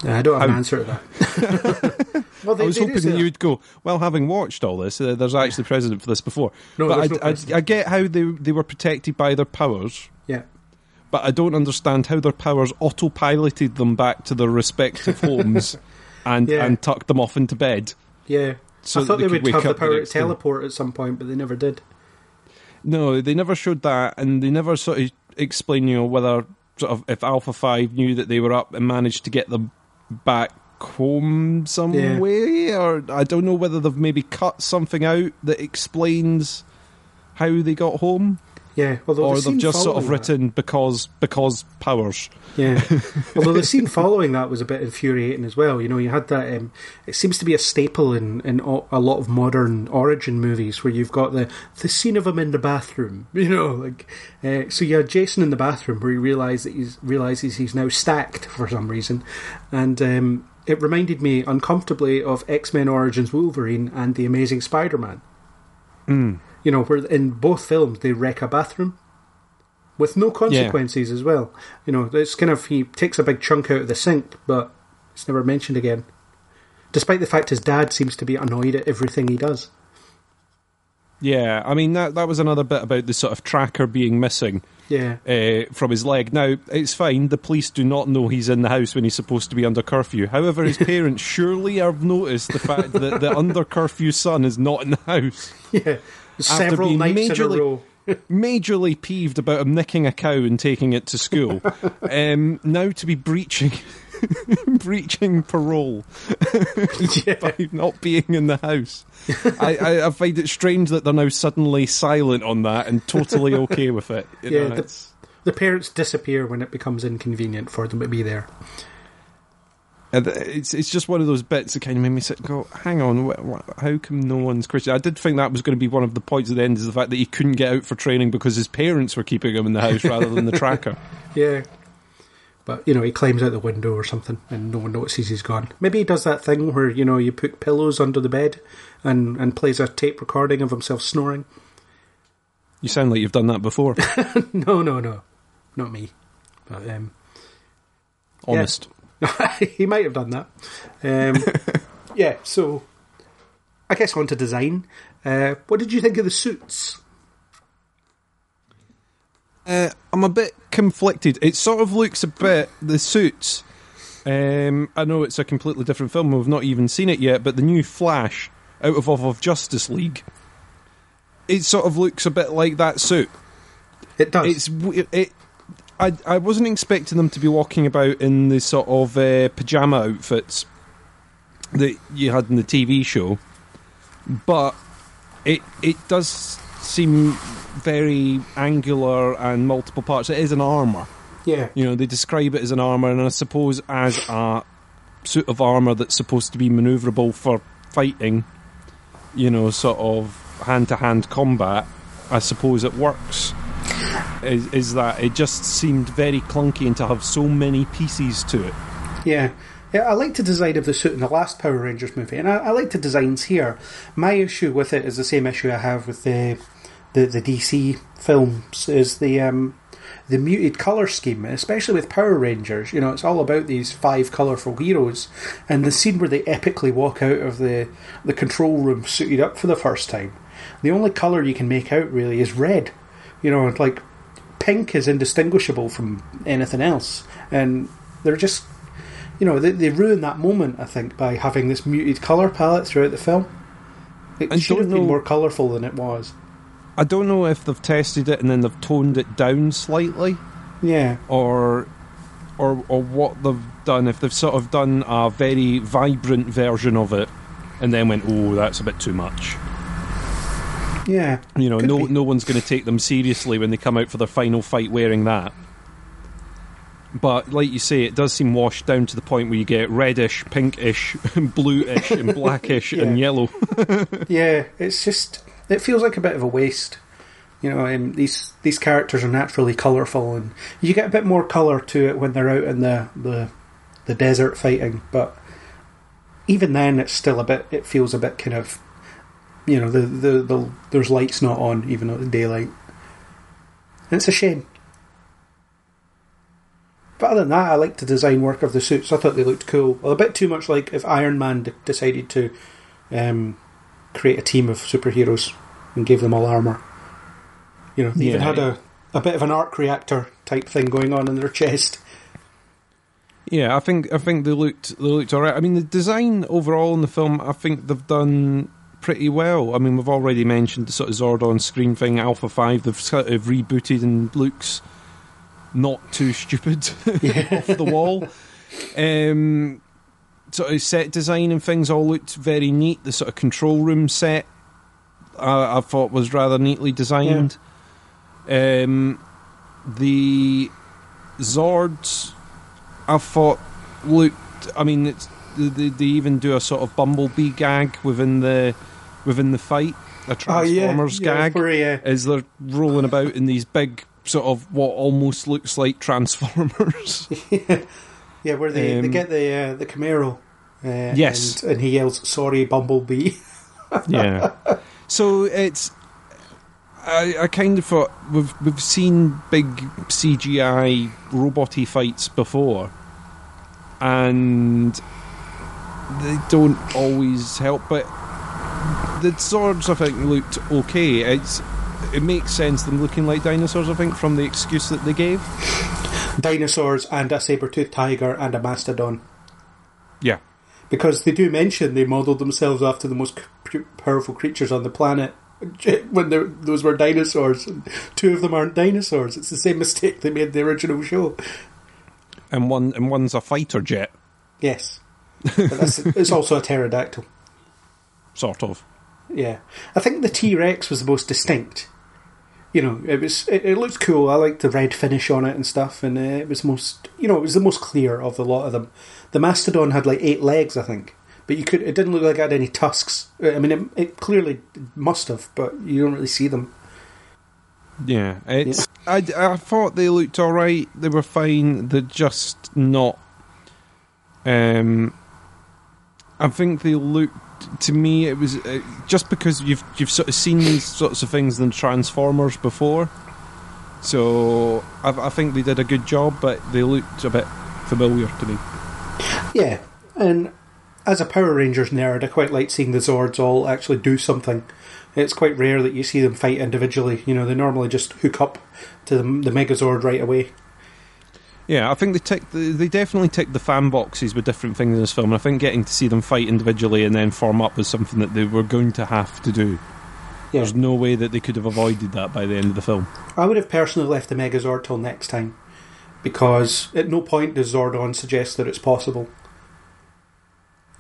I don't have an answer to that. Well, I was hoping that you would go, well, having watched all this, there's actually precedent for this before. No, but I get how they were protected by their powers. Yeah. But I don't understand how their powers autopiloted them back to their respective homes and tucked them off into bed. Yeah. So I thought they would have the power to day. teleport at some point, but they never did. No, they never showed that, and they never sort of explained, whether sort of if Alpha 5 knew that they were up and managed to get them back home some way, or I don't know whether they've maybe cut something out that explains how they got home. Yeah, or they've just sort of written because powers. Yeah, although the scene following that was a bit infuriating as well. You had that. It seems to be a staple in a lot of modern origin movies where you've got the scene of him in the bathroom. So you had Jason in the bathroom where he realizes he's now stacked for some reason, and it reminded me uncomfortably of X-Men Origins Wolverine and The Amazing Spider-Man. Where in both films they wreck a bathroom with no consequences as well. It's kind of, he takes a big chunk out of the sink, but it's never mentioned again. Despite the fact his dad seems to be annoyed at everything he does. Yeah, I mean, that was another bit about the sort of tracker being missing. from his leg. Now, it's fine. The police do not know he's in the house when he's supposed to be under curfew. However, his parents surely have noticed the fact that the under curfew son is not in the house. Yeah, several nights in a row. Majorly peeved about him nicking a cow and taking it to school. Now to be breaching parole by not being in the house. I find it strange that they're now suddenly silent on that and totally okay with it. You know, the parents disappear when it becomes inconvenient for them to be there. It's just one of those bits that kind of made me sit and go, hang on, how come no one's Christian? I did think that was going to be one of the points at the end, is the fact that he couldn't get out for training because his parents were keeping him in the house rather than the tracker. Yeah. But, you know, he climbs out the window or something and no one notices he's gone. Maybe he does that thing where, you know, you put pillows under the bed and plays a tape recording of himself snoring. You sound like you've done that before. No. Not me. But, honest. Yeah. He might have done that. So I guess on to design. What did you think of the suits? I'm a bit conflicted. It sort of looks a bit, the suits, I know it's a completely different film, we've not even seen it yet, but the new Flash out of Justice League, it sort of looks a bit like that suit. It does. I wasn't expecting them to be walking about in the sort of pyjama outfits that you had in the TV show, but it does seem very angular and multiple parts. It is an armour. Yeah. You know, they describe it as an armour, and I suppose as a suit of armour that's supposed to be manoeuvrable for fighting, you know, sort of hand-to-hand combat, I suppose it works. Is that it just seemed very clunky and to have so many pieces to it. Yeah, I liked the design of the suit in the last Power Rangers movie, and I like the designs here. My issue with it is the same issue I have with the DC films, is the muted colour scheme, especially with Power Rangers. You know, it's all about these 5 colourful heroes, and the scene where they epically walk out of the control room suited up for the first time, the only colour you can make out really is red. You know, like, pink is indistinguishable from anything else. And they're just, you know, they ruin that moment, I think, by having this muted colour palette throughout the film. It should have been more colourful than it was. I don't know if they've tested it and then they've toned it down slightly. Yeah. Or what they've done, if they've sort of done a very vibrant version of it and then went, oh, that's a bit too much. Yeah. You know, no one's going to take them seriously when they come out for their final fight wearing that. But, like you say, it does seem washed down to the point where you get reddish, pinkish, bluish, and blackish, and yellow. Yeah, it's just... It feels like a bit of a waste. You know, these characters are naturally colourful, and you get a bit more colour to it when they're out in the desert fighting, but even then it's still it feels a bit kind of... You know, there's lights not on, even though it's daylight. And it's a shame. But other than that, I liked the design work of the suits. I thought they looked cool. Well, a bit too much like if Iron Man decided to create a team of superheroes and gave them all armour. You know, they even had a bit of an arc reactor type thing going on in their chest. Yeah, I think they looked alright. I mean, the design overall in the film, I think they've done pretty well. I mean, we've already mentioned the sort of Zord on screen thing, Alpha 5, they've sort of rebooted and looks not too stupid off the wall. Sort of set design and things all looked very neat. The sort of control room set I thought was rather neatly designed. Yeah. The Zords I thought looked, I mean, they even do a sort of Bumblebee gag within the fight, a Transformers gag, as they're rolling about in these big sort of what almost looks like Transformers. Yeah, where they get the Camaro. Yes, and he yells, "Sorry, Bumblebee." Yeah. So it's, I kind of thought we've seen big CGI robot-y fights before, and they don't always help, but the Zords I think looked okay. it makes sense them looking like dinosaurs, I think, from the excuse that they gave. Dinosaurs and a saber-toothed tiger and a mastodon. Yeah. Because they do mention they modelled themselves after the most powerful creatures on the planet when those were dinosaurs, and two of them aren't dinosaurs. It's the same mistake they made in the original show. And one's a fighter jet. Yes. But it's also a pterodactyl. Sort of. Yeah. I think the T-Rex was the most distinct. You know, it looked cool. I liked the red finish on it and stuff, and it was it was the most clear of the lot of them. The mastodon had like 8 legs, I think, but it didn't look like it had any tusks. I mean, it clearly must have, but you don't really see them. Yeah, I thought they looked all right. They were fine. They're just not. I think they looked. To me, it was just because you've sort of seen these sorts of things in Transformers before, so I think they did a good job, but they looked a bit familiar to me. Yeah, and as a Power Rangers nerd, I quite like seeing the Zords all actually do something. It's quite rare that you see them fight individually. You know, they normally just hook up to the Megazord right away. Yeah, I think they definitely ticked the fan boxes with different things in this film, and I think getting to see them fight individually and then form up was something that they were going to have to do. Yeah. There's no way that they could have avoided that by the end of the film. I would have personally left the Megazord till next time, because at no point does Zordon suggest that it's possible.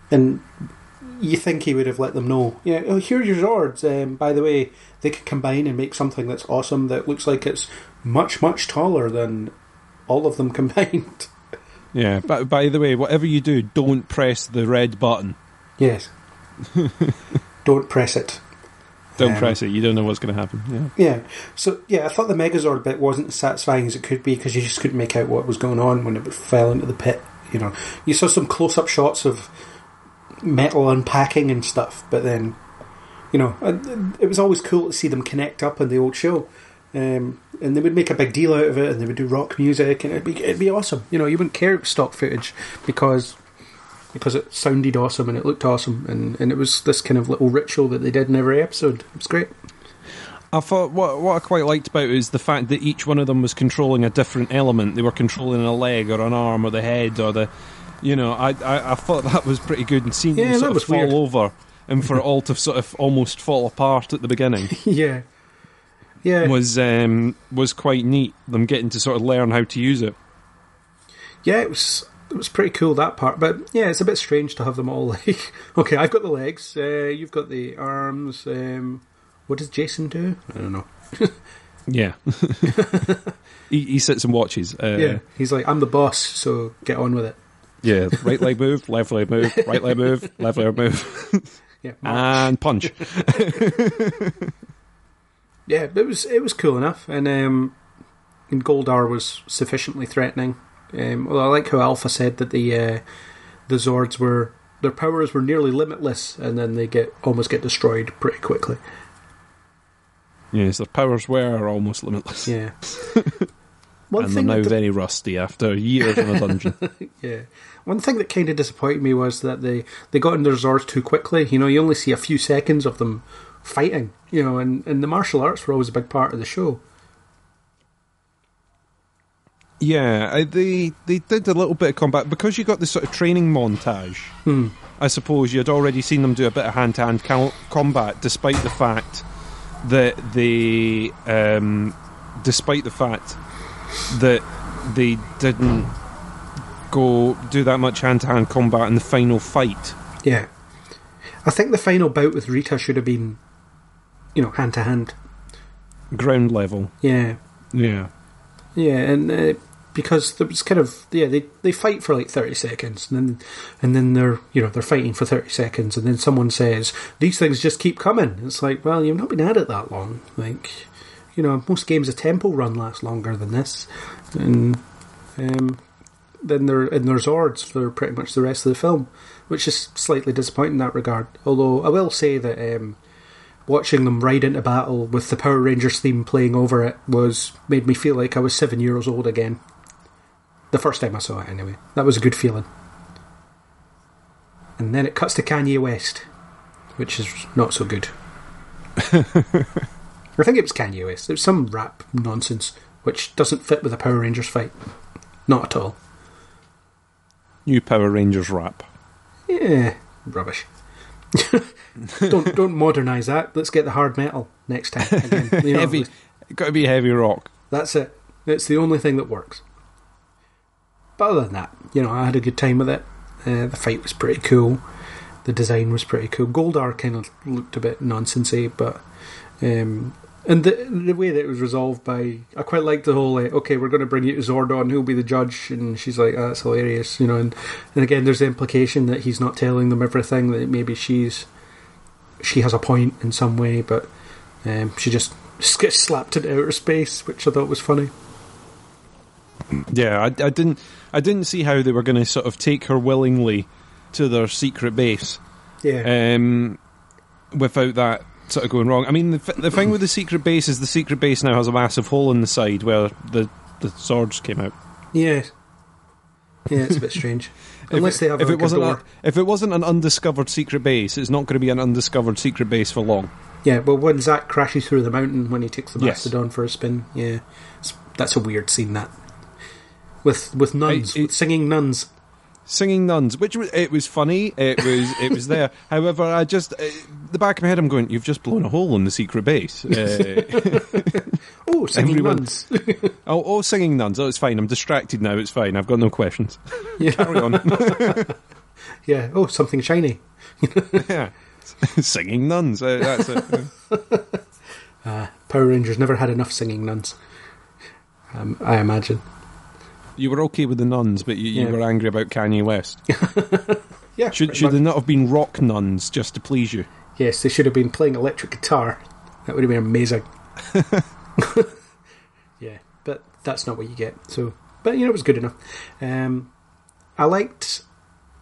And you think he would have let them know, yeah, oh, here's your Zords. By the way, they could combine and make something that's awesome that looks like it's much, much taller than all of them combined. Yeah, but by the way, whatever you do, don't press the red button. Yes. Don't press it. Don't press it, you don't know what's going to happen. Yeah. So, yeah, I thought the Megazord bit wasn't as satisfying as it could be, because you just couldn't make out what was going on when it fell into the pit. You know, you saw some close-up shots of metal unpacking and stuff, but then, you know, it was always cool to see them connect up in the old show. And they would make a big deal out of it, and they would do rock music, and it'd be awesome. You know, you wouldn't care about stock footage because it sounded awesome and it looked awesome, and it was this kind of little ritual that they did in every episode. It was great. I thought what I quite liked about it is the fact that each one of them was controlling a different element. They were controlling a leg or an arm or the head or the, you know, I thought that was pretty good, and seeing them sort of fall weird. Over and for it all to sort of almost fall apart at the beginning. Yeah. Was quite neat. Them getting to sort of learn how to use it. Yeah, it was pretty cool, that part. But yeah, it's a bit strange to have them all like, okay, I've got the legs, you've got the arms. What does Jason do? I don't know. Yeah, he sits and watches. Yeah, he's like, I'm the boss, so get on with it. Yeah, right leg move, left leg move, right leg move, left leg move. Yeah, and punch. Yeah, it was cool enough, and Goldar was sufficiently threatening. Although I like how Alpha said that the Zords their powers were nearly limitless, and then they almost get destroyed pretty quickly. Yes, their powers were almost limitless. Yeah. And they're now very rusty after years in a dungeon. Yeah. One thing that kind of disappointed me was that they got in their Zords too quickly. You know, you only see a few seconds of them fighting, you know, and the martial arts were always a big part of the show. Yeah, they did a little bit of combat because you got this sort of training montage. I suppose you'd already seen them do a bit of hand-to-hand combat, despite the fact that they didn't go do that much hand-to-hand combat in the final fight. Yeah, I think the final bout with Rita should have been, you know, hand-to-hand, ground level. Yeah, and because there was kind of they fight for like 30 seconds, and then they're fighting for 30 seconds, and then someone says these things just keep coming. It's like, well, you've not been at it that long. Like, you know, most games a tempo run lasts longer than this, and then they're in their Zords for pretty much the rest of the film, which is slightly disappointing in that regard. Although I will say that watching them ride into battle with the Power Rangers theme playing over it made me feel like I was 7 years old again. The first time I saw it, anyway. That was a good feeling. And then it cuts to Kanye West, which is not so good. I think it was Kanye West. It was some rap nonsense which doesn't fit with a Power Rangers fight. Not at all. New Power Rangers rap. Yeah, rubbish. don't modernise that. Let's get the hard metal next time. Again, you know, heavy. Got to be heavy rock. That's it. It's the only thing that works. But other than that, you know, I had a good time with it. The fight was pretty cool. The design was pretty cool. Goldar kind of looked a bit nonsensy, but and the way that it was resolved by, I quite liked the whole okay, we're going to bring you to Zordon, who'll be the judge, and she's like, oh, that's hilarious, you know. And again, there's the implication that he's not telling them everything, that maybe she has a point in some way, but she just gets slapped into outer space, which I thought was funny. Yeah, I didn't see how they were going to sort of take her willingly to their secret base. Yeah. Without that sort of going wrong. I mean, the thing with the secret base is the secret base now has a massive hole in the side where the swords came out. Yeah. Yeah, it's a bit strange. Unless they have if it wasn't an undiscovered secret base, it's not going to be an undiscovered secret base for long. Yeah, well, when Zack crashes through the mountain when he takes the Mastodon for a spin, yeah, that's a weird scene, that. With nuns, with singing nuns. Singing nuns, which it was funny. It was there. However, I just the back of my head, I'm going, you've just blown a hole in the secret base. Oh, singing nuns. Singing nuns. Oh, it's fine. I'm distracted now. It's fine. I've got no questions. Yeah. Carry on. Yeah. Oh, something shiny. Yeah. Singing nuns. That's it. Power Rangers never had enough singing nuns. I imagine. You were okay with the nuns, but you were angry about Kanye West. Yeah. Should they not have been rock nuns just to please you? Yes, they should have been playing electric guitar. That would have been amazing. Yeah, but that's not what you get. So, but you know, it was good enough. I liked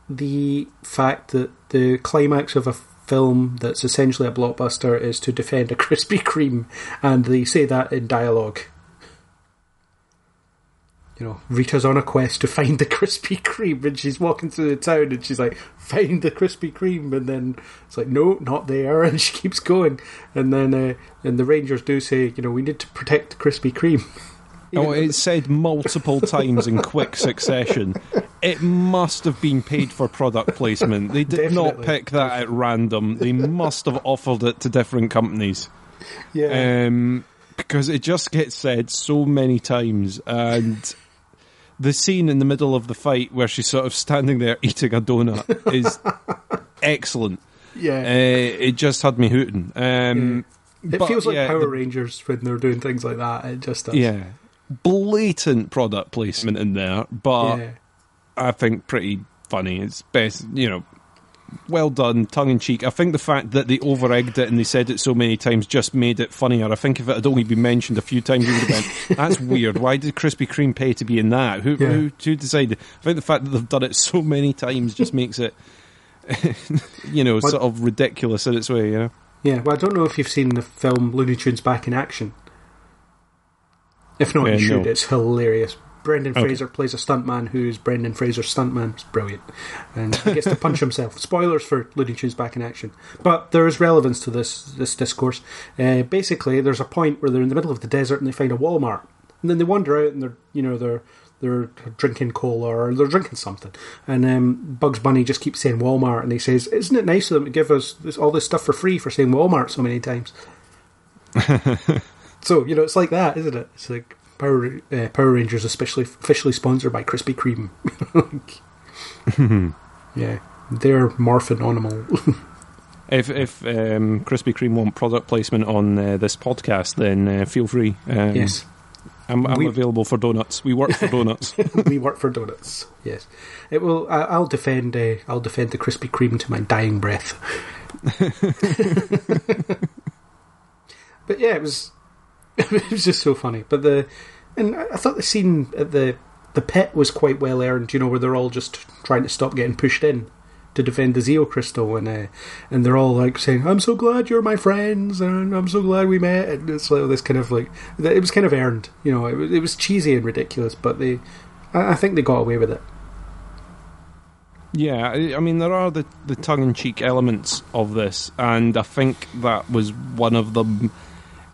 the fact that the climax of a film that's essentially a blockbuster is to defend a Krispy Kreme, and they say that in dialogue. You know, Rita's on a quest to find the Krispy Kreme, and she's walking through the town, and she's like, find the Krispy Kreme, and then it's like, no, not there, and she keeps going, and then and the Rangers do say, you know, we need to protect the Krispy Kreme. It's said multiple times in quick succession. It must have been paid for product placement. They did not pick that at random. They must have offered it to different companies. Yeah. Because it just gets said so many times, and the scene in the middle of the fight where she's sort of standing there eating a donut is excellent. Yeah. It just had me hooting. It feels like Power Rangers when they're doing things like that. It just does. Yeah. Blatant product placement in there, but I think pretty funny. It's best, you know, well done, tongue-in-cheek. I think the fact that they over-egged it and they said it so many times just made it funnier. I think if it had only been mentioned a few times, it would have been, that's weird. Why did Krispy Kreme pay to be in that? Who decided? I think the fact that they've done it so many times just makes it, you know, sort of ridiculous in its way, you know? Yeah, well, I don't know if you've seen the film Looney Tunes Back in Action. If not, you should. No. It's hilarious. Brendan Fraser plays a stuntman who's Brendan Fraser's stuntman. It's brilliant. And he gets to punch himself. Spoilers for Looney Tunes Back in Action. But there is relevance to this discourse. Basically, there's a point where they're in the middle of the desert and they find a Walmart. And then they wander out and they're drinking cola or they're drinking something. And Bugs Bunny just keeps saying Walmart, and he says, isn't it nice of them to give us all this stuff for free for saying Walmart so many times? So, you know, it's like that, isn't it? It's like Power Rangers officially sponsored by Krispy Kreme. Yeah, they're morphin' animal. If Krispy Kreme want product placement on this podcast, then feel free. Yes. I'm available for donuts. We work for donuts. We work for donuts. Yes, it will. I'll defend the Krispy Kreme to my dying breath. But yeah, it was just so funny. But I thought the scene at the pit was quite well earned. You know, where they're all just trying to stop getting pushed in to defend the Zeo Crystal, and they're all like saying, "I'm so glad you're my friends, and I'm so glad we met." And it's like this kind of like it was kind of earned. You know, it was cheesy and ridiculous, but I think they got away with it. Yeah, I mean, there are the tongue-in-cheek elements of this, and I think that was one of them.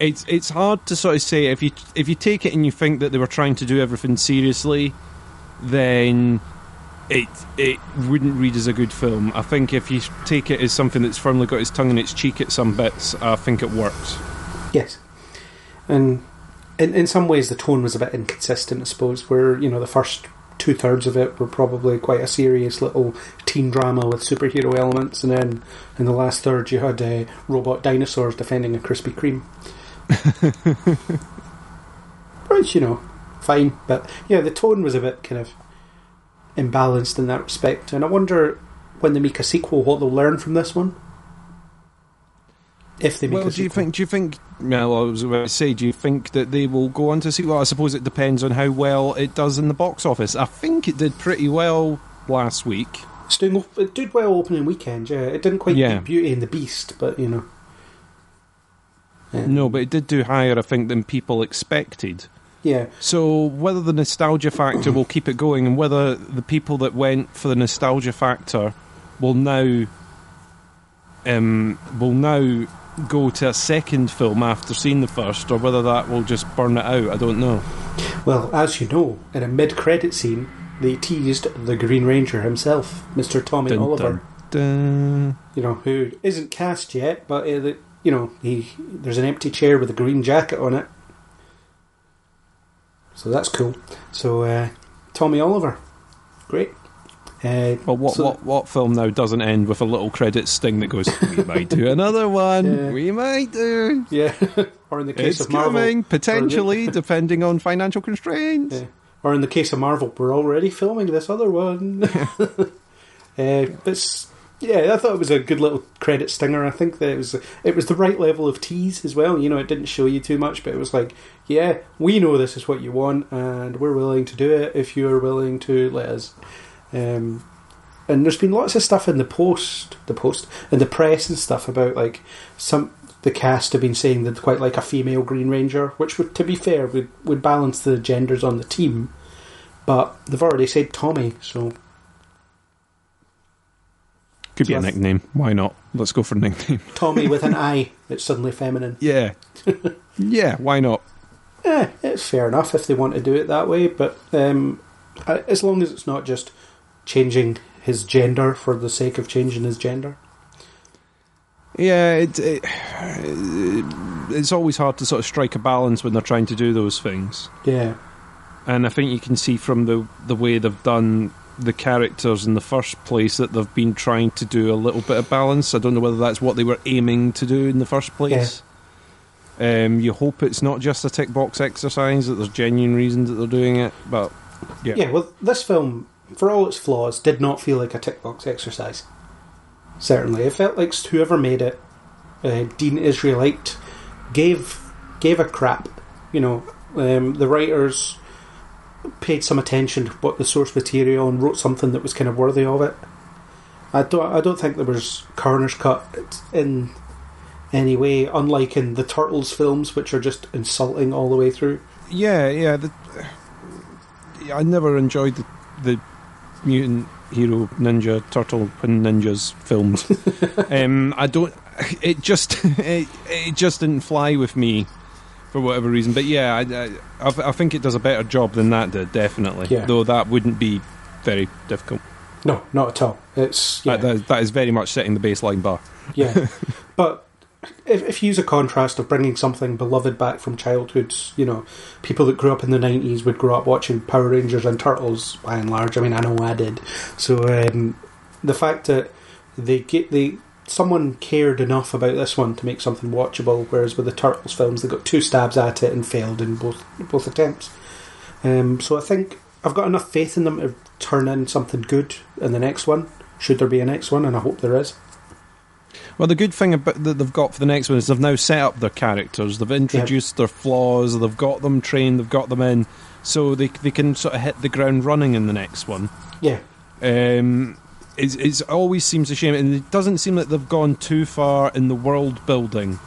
It's hard to sort of say. If you take it and you think that they were trying to do everything seriously, then it wouldn't read as a good film. I think if you take it as something that's firmly got its tongue in its cheek at some bits, I think it works. Yes. And in some ways the tone was a bit inconsistent, I suppose, where, the first 2/3 of it were probably quite a serious little teen drama with superhero elements, and then in the last third you had robot dinosaurs defending a Krispy Kreme. Which, fine, but yeah, the tone was a bit kind of imbalanced in that respect, and I wonder when they make a sequel what they'll learn from this one. If they make a sequel. Do you think well, I was about to say, do you think that they will go on to see? Well, I suppose it depends on how well it does in the box office. I think it did pretty well last week. It did well opening weekend, yeah. It didn't quite beat Beauty and the Beast, but, No, but it did do higher, I think, than people expected. Yeah. So whether the nostalgia factor will keep it going, and whether the people that went for the nostalgia factor will now go to a second film after seeing the first, or whether that will just burn it out, I don't know. Well, as you know, in a mid-credit scene, they teased the Green Ranger himself, Mr. Tommy Oliver. Dun. Who isn't cast yet, but there's an empty chair with a green jacket on it. So that's cool. So Tommy Oliver, great. Well, what film now doesn't end with a little credit sting that goes, "We might do another one. We might do." Yeah, or in the case of Marvel, coming, potentially, depending on financial constraints. Yeah. Or in the case of Marvel, we're already filming this other one. But I thought it was a good little credit stinger. I think that it was the right level of tease as well. It didn't show you too much, but it was like, yeah, we know this is what you want, and we're willing to do it if you're willing to let us. And there's been lots of stuff in the post, and the press and stuff about like the cast have been saying they'd quite like a female Green Ranger, which would, to be fair, would balance the genders on the team. But they've already said Tommy, so could be a nickname. Why not? Let's go for a nickname. Tommy with an I. It's suddenly feminine. Yeah, yeah. Why not? It's fair enough if they want to do it that way, but as long as it's not just changing his gender for the sake of changing his gender. Yeah, it's always hard to sort of strike a balance when they're trying to do those things. Yeah. And I think you can see from the way they've done the characters in the first place that they've been trying to do a little bit of balance. I don't know whether that's what they were aiming to do in the first place. Yeah. You hope it's not just a tick box exercise, that there's genuine reasons that they're doing it, but yeah. Yeah, well, this film, for all its flaws, did not feel like a tick box exercise. Certainly. It felt like whoever made it, Dean Israelite, gave a crap. The writers paid some attention to what the source material and wrote something that was kind of worthy of it. I don't think there was corners cut in any way, unlike in the Turtles films, which are just insulting all the way through. Yeah. I never enjoyed the mutant hero ninja turtle ninjas films. I don't. It just didn't fly with me for whatever reason. But yeah, I think it does a better job than that did, definitely. Yeah. Though that wouldn't be very difficult. No, not at all. It's that is very much setting the baseline bar. Yeah, but if you use a contrast of bringing something beloved back from childhood, people that grew up in the 90s would grow up watching Power Rangers and Turtles, by and large. I mean, I know I did. So the fact that someone cared enough about this one to make something watchable, whereas with the Turtles films they got 2 stabs at it and failed in both attempts. So I think I've got enough faith in them to turn in something good in the next one, should there be a next one, and I hope there is. Well, the good thing that they've got for the next one is they've now set up their characters, they've introduced their flaws, they've got them trained, they've got them in, so they can sort of hit the ground running in the next one. Yeah. It always seems a shame, and it doesn't seem like they've gone too far in the world building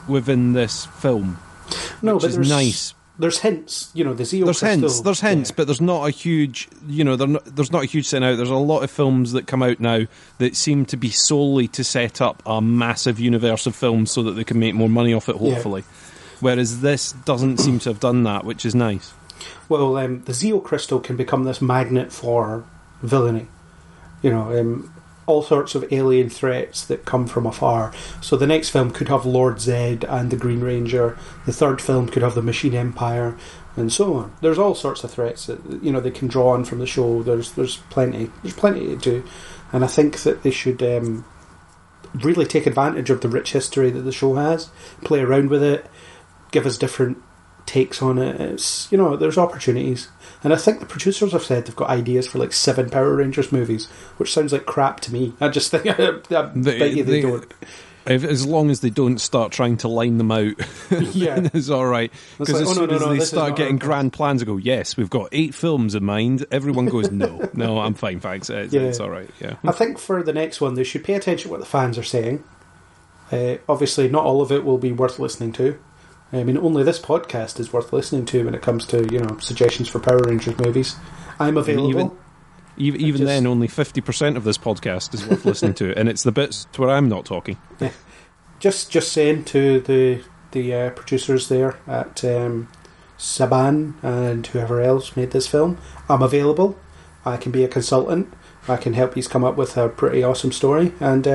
within this film. No, which but is there's nice. There's hints, the Zeo There's crystal. hints, but there's not a huge, there's not a huge set out. There's a lot of films that come out now that seem to be solely to set up a massive universe of films so that they can make more money off it, hopefully. Whereas this doesn't seem to have done that, which is nice. Well, the Zeo crystal can become this magnet for villainy. All sorts of alien threats that come from afar. So the next film could have Lord Zed and the Green Ranger. The third film could have the Machine Empire, and so on. There's all sorts of threats that they can draw on from the show. There's plenty to do, and I think that they should really take advantage of the rich history that the show has, play around with it, give us different takes on it. It's there's opportunities. And I think the producers have said they've got ideas for like 7 Power Rangers movies, which sounds like crap to me. I just think they don't. As long as they don't start trying to line them out, then it's all right. Because as soon as they start getting grand plans and go, yes, we've got 8 films in mind, everyone goes, no, I'm fine, thanks. It's all right, yeah. I think for the next one, they should pay attention to what the fans are saying. Obviously, not all of it will be worth listening to. I mean, only this podcast is worth listening to when it comes to, suggestions for Power Rangers movies. I'm available. Even then, only 50% of this podcast is worth listening to, and it's the bits where I'm not talking. Yeah. Just saying to the producers there at Saban and whoever else made this film, I'm available. I can be a consultant. I can help you come up with a pretty awesome story, and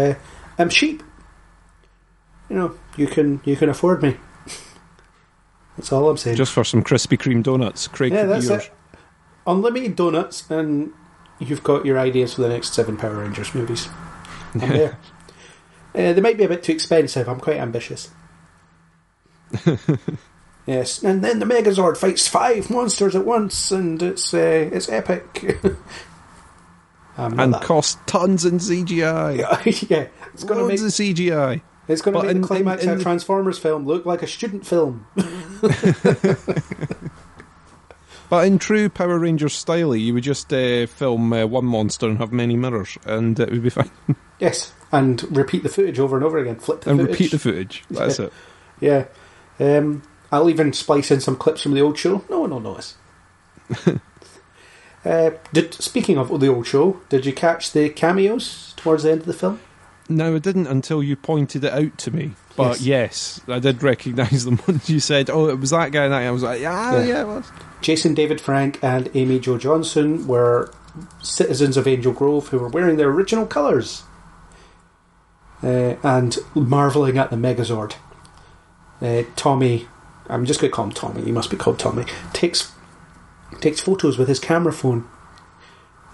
I'm cheap. You can afford me. That's all I'm saying. Just for some Krispy Kreme donuts, Craig. Yeah, that's it. Unlimited donuts, and you've got your ideas for the next 7 Power Rangers movies. I'm there. They might be a bit too expensive. I'm quite ambitious. Yes, and then the Megazord fights 5 monsters at once, and it's epic. And costs tons in CGI. Yeah, it's going to make loads of CGI. It's going to make the climax of a Transformers film look like a student film. But in true Power Rangers style, you would just film one monster and have many mirrors, and it would be fine. Yes, and repeat the footage over and over again. Flip the footage. And repeat the footage. That's it. Yeah. I'll even splice in some clips from the old show. No one will notice. Speaking of the old show, did you catch the cameos towards the end of the film? No, I didn't until you pointed it out to me. But yes I did recognise them once you said, oh, it was that guy and that guy. I was like, yeah, it was. Jason David Frank and Amy Jo Johnson were citizens of Angel Grove who were wearing their original colours and marvelling at the Megazord. Tommy, I'm just going to call him Tommy, he must be called Tommy, takes photos with his camera phone.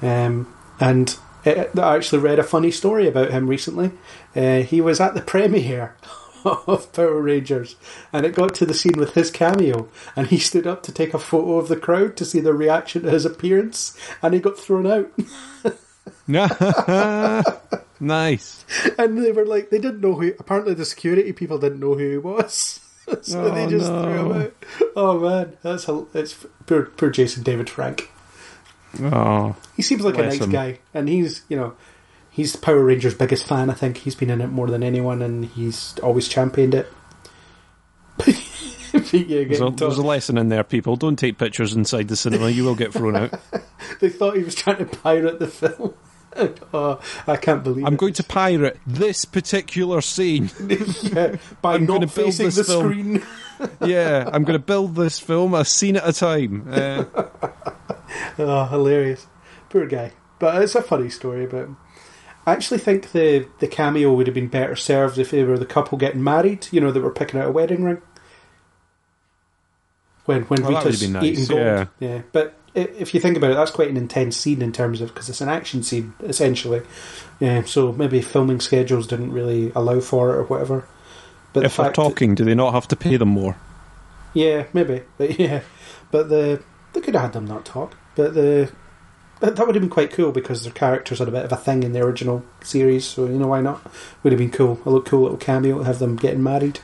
And I actually read a funny story about him recently. He was at the premiere of Power Rangers, and it got to the scene with his cameo, and he stood up to take a photo of the crowd to see their reaction to his appearance, and he got thrown out. Nice. And they were like, they didn't know who. Apparently, the security people didn't know who he was, so they just threw him out. Oh man, it's poor Jason David Frank. Oh, he seems like a nice guy, and he's Power Rangers' biggest fan. I think he's been in it more than anyone, and he's always championed it. There's a lesson in there, people. Don't take pictures inside the cinema. You will get thrown out. They thought he was trying to pirate the film. Oh, I can't believe it. I'm going to pirate this particular scene. By not facing the screen. Yeah, I'm going to build this film a scene at a time. Oh, hilarious. Poor guy. But it's a funny story. But I actually think the cameo would have been better served if they were the couple getting married. They were picking out a wedding ring. When Rita's eating gold. Yeah. But if you think about it, that's quite an intense scene in terms of, because it's an action scene, essentially. Yeah, so maybe filming schedules didn't really allow for it or whatever. But if they're talking, do they not have to pay them more? Yeah, maybe. But they could have had them not talk. But that would have been quite cool because their characters had a bit of a thing in the original series, so why not? Would have been cool. A cool little cameo to have them getting married.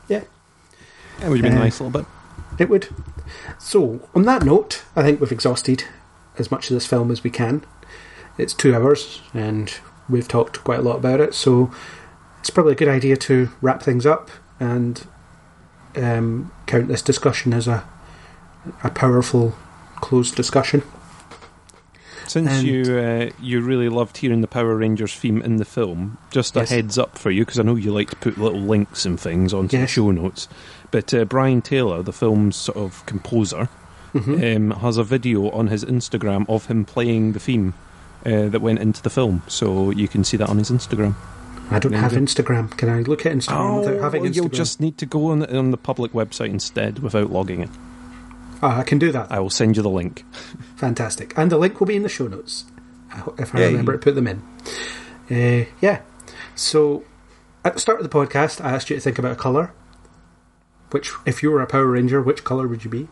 Yeah. It would have been nice a little bit. It would. So, on that note, I think we've exhausted as much of this film as we can. It's 2 hours, and we've talked quite a lot about it, so it's probably a good idea to wrap things up and count this discussion as a powerful, closed discussion. Since you really loved hearing the Power Rangers theme in the film, just a heads up for you, because I know you like to put little links and things onto the show notes, but Brian Taylor, the film's sort of composer, has a video on his Instagram of him playing the theme that went into the film, so you can see that on his Instagram. I don't have Instagram. Can I look at Instagram without having Instagram? You'll just need to go on the public website instead without logging in. I can do that. I will send you the link. Fantastic. And the link will be in the show notes, if I remember to put them in. So, at the start of the podcast, I asked you to think about a colour. Which, if you were a Power Ranger, which colour would you be?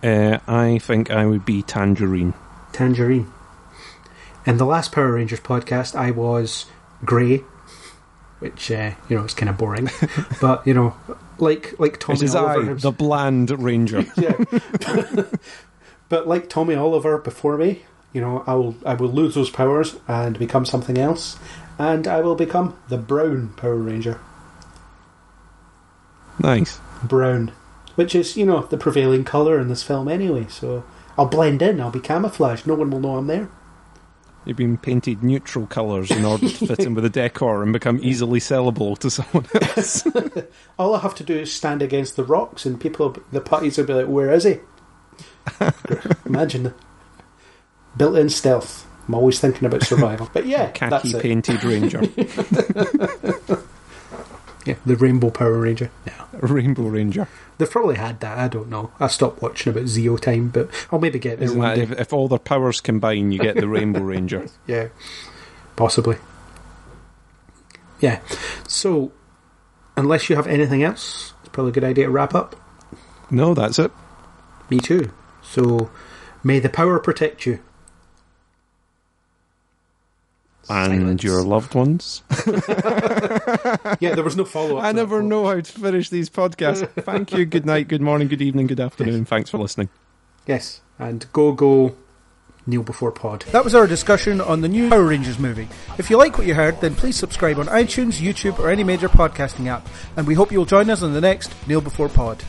I think I would be tangerine. Tangerine. In the last Power Rangers podcast, I was grey, which, is kind of boring. But, like Tommy Oliver. The bland ranger. Yeah. But like Tommy Oliver before me, I will lose those powers and become something else. And I will become the brown Power Ranger. Nice. Brown. Which is, the prevailing colour in this film anyway. So I'll blend in, I'll be camouflaged. No one will know I'm there. You've been painted neutral colours in order to fit in with the decor and become easily sellable to someone else. All I have to do is stand against the rocks and the putties will be like, where is he? Imagine the built-in stealth. I'm always thinking about survival. But yeah, khaki painted ranger. Yeah, the Rainbow Power Ranger. Yeah. Rainbow Ranger. They've probably had that, I don't know. I stopped watching about Zeo time, but I'll maybe get there one day. If all their powers combine, you get the Rainbow Ranger. Yeah, possibly. Yeah, so, unless you have anything else, it's probably a good idea to wrap up. No, that's it. Me too. So, may the power protect you. And Silence. Your loved ones. Yeah, there was no follow-up. I never know how to finish these podcasts. Thank you, good night, good morning, good evening, good afternoon. Thanks for listening. Yes, and go Kneel Before Pod. That was our discussion on the new Power Rangers movie. If you like what you heard, then please subscribe on iTunes, YouTube or any major podcasting app. And we hope you'll join us on the next Kneel Before Pod.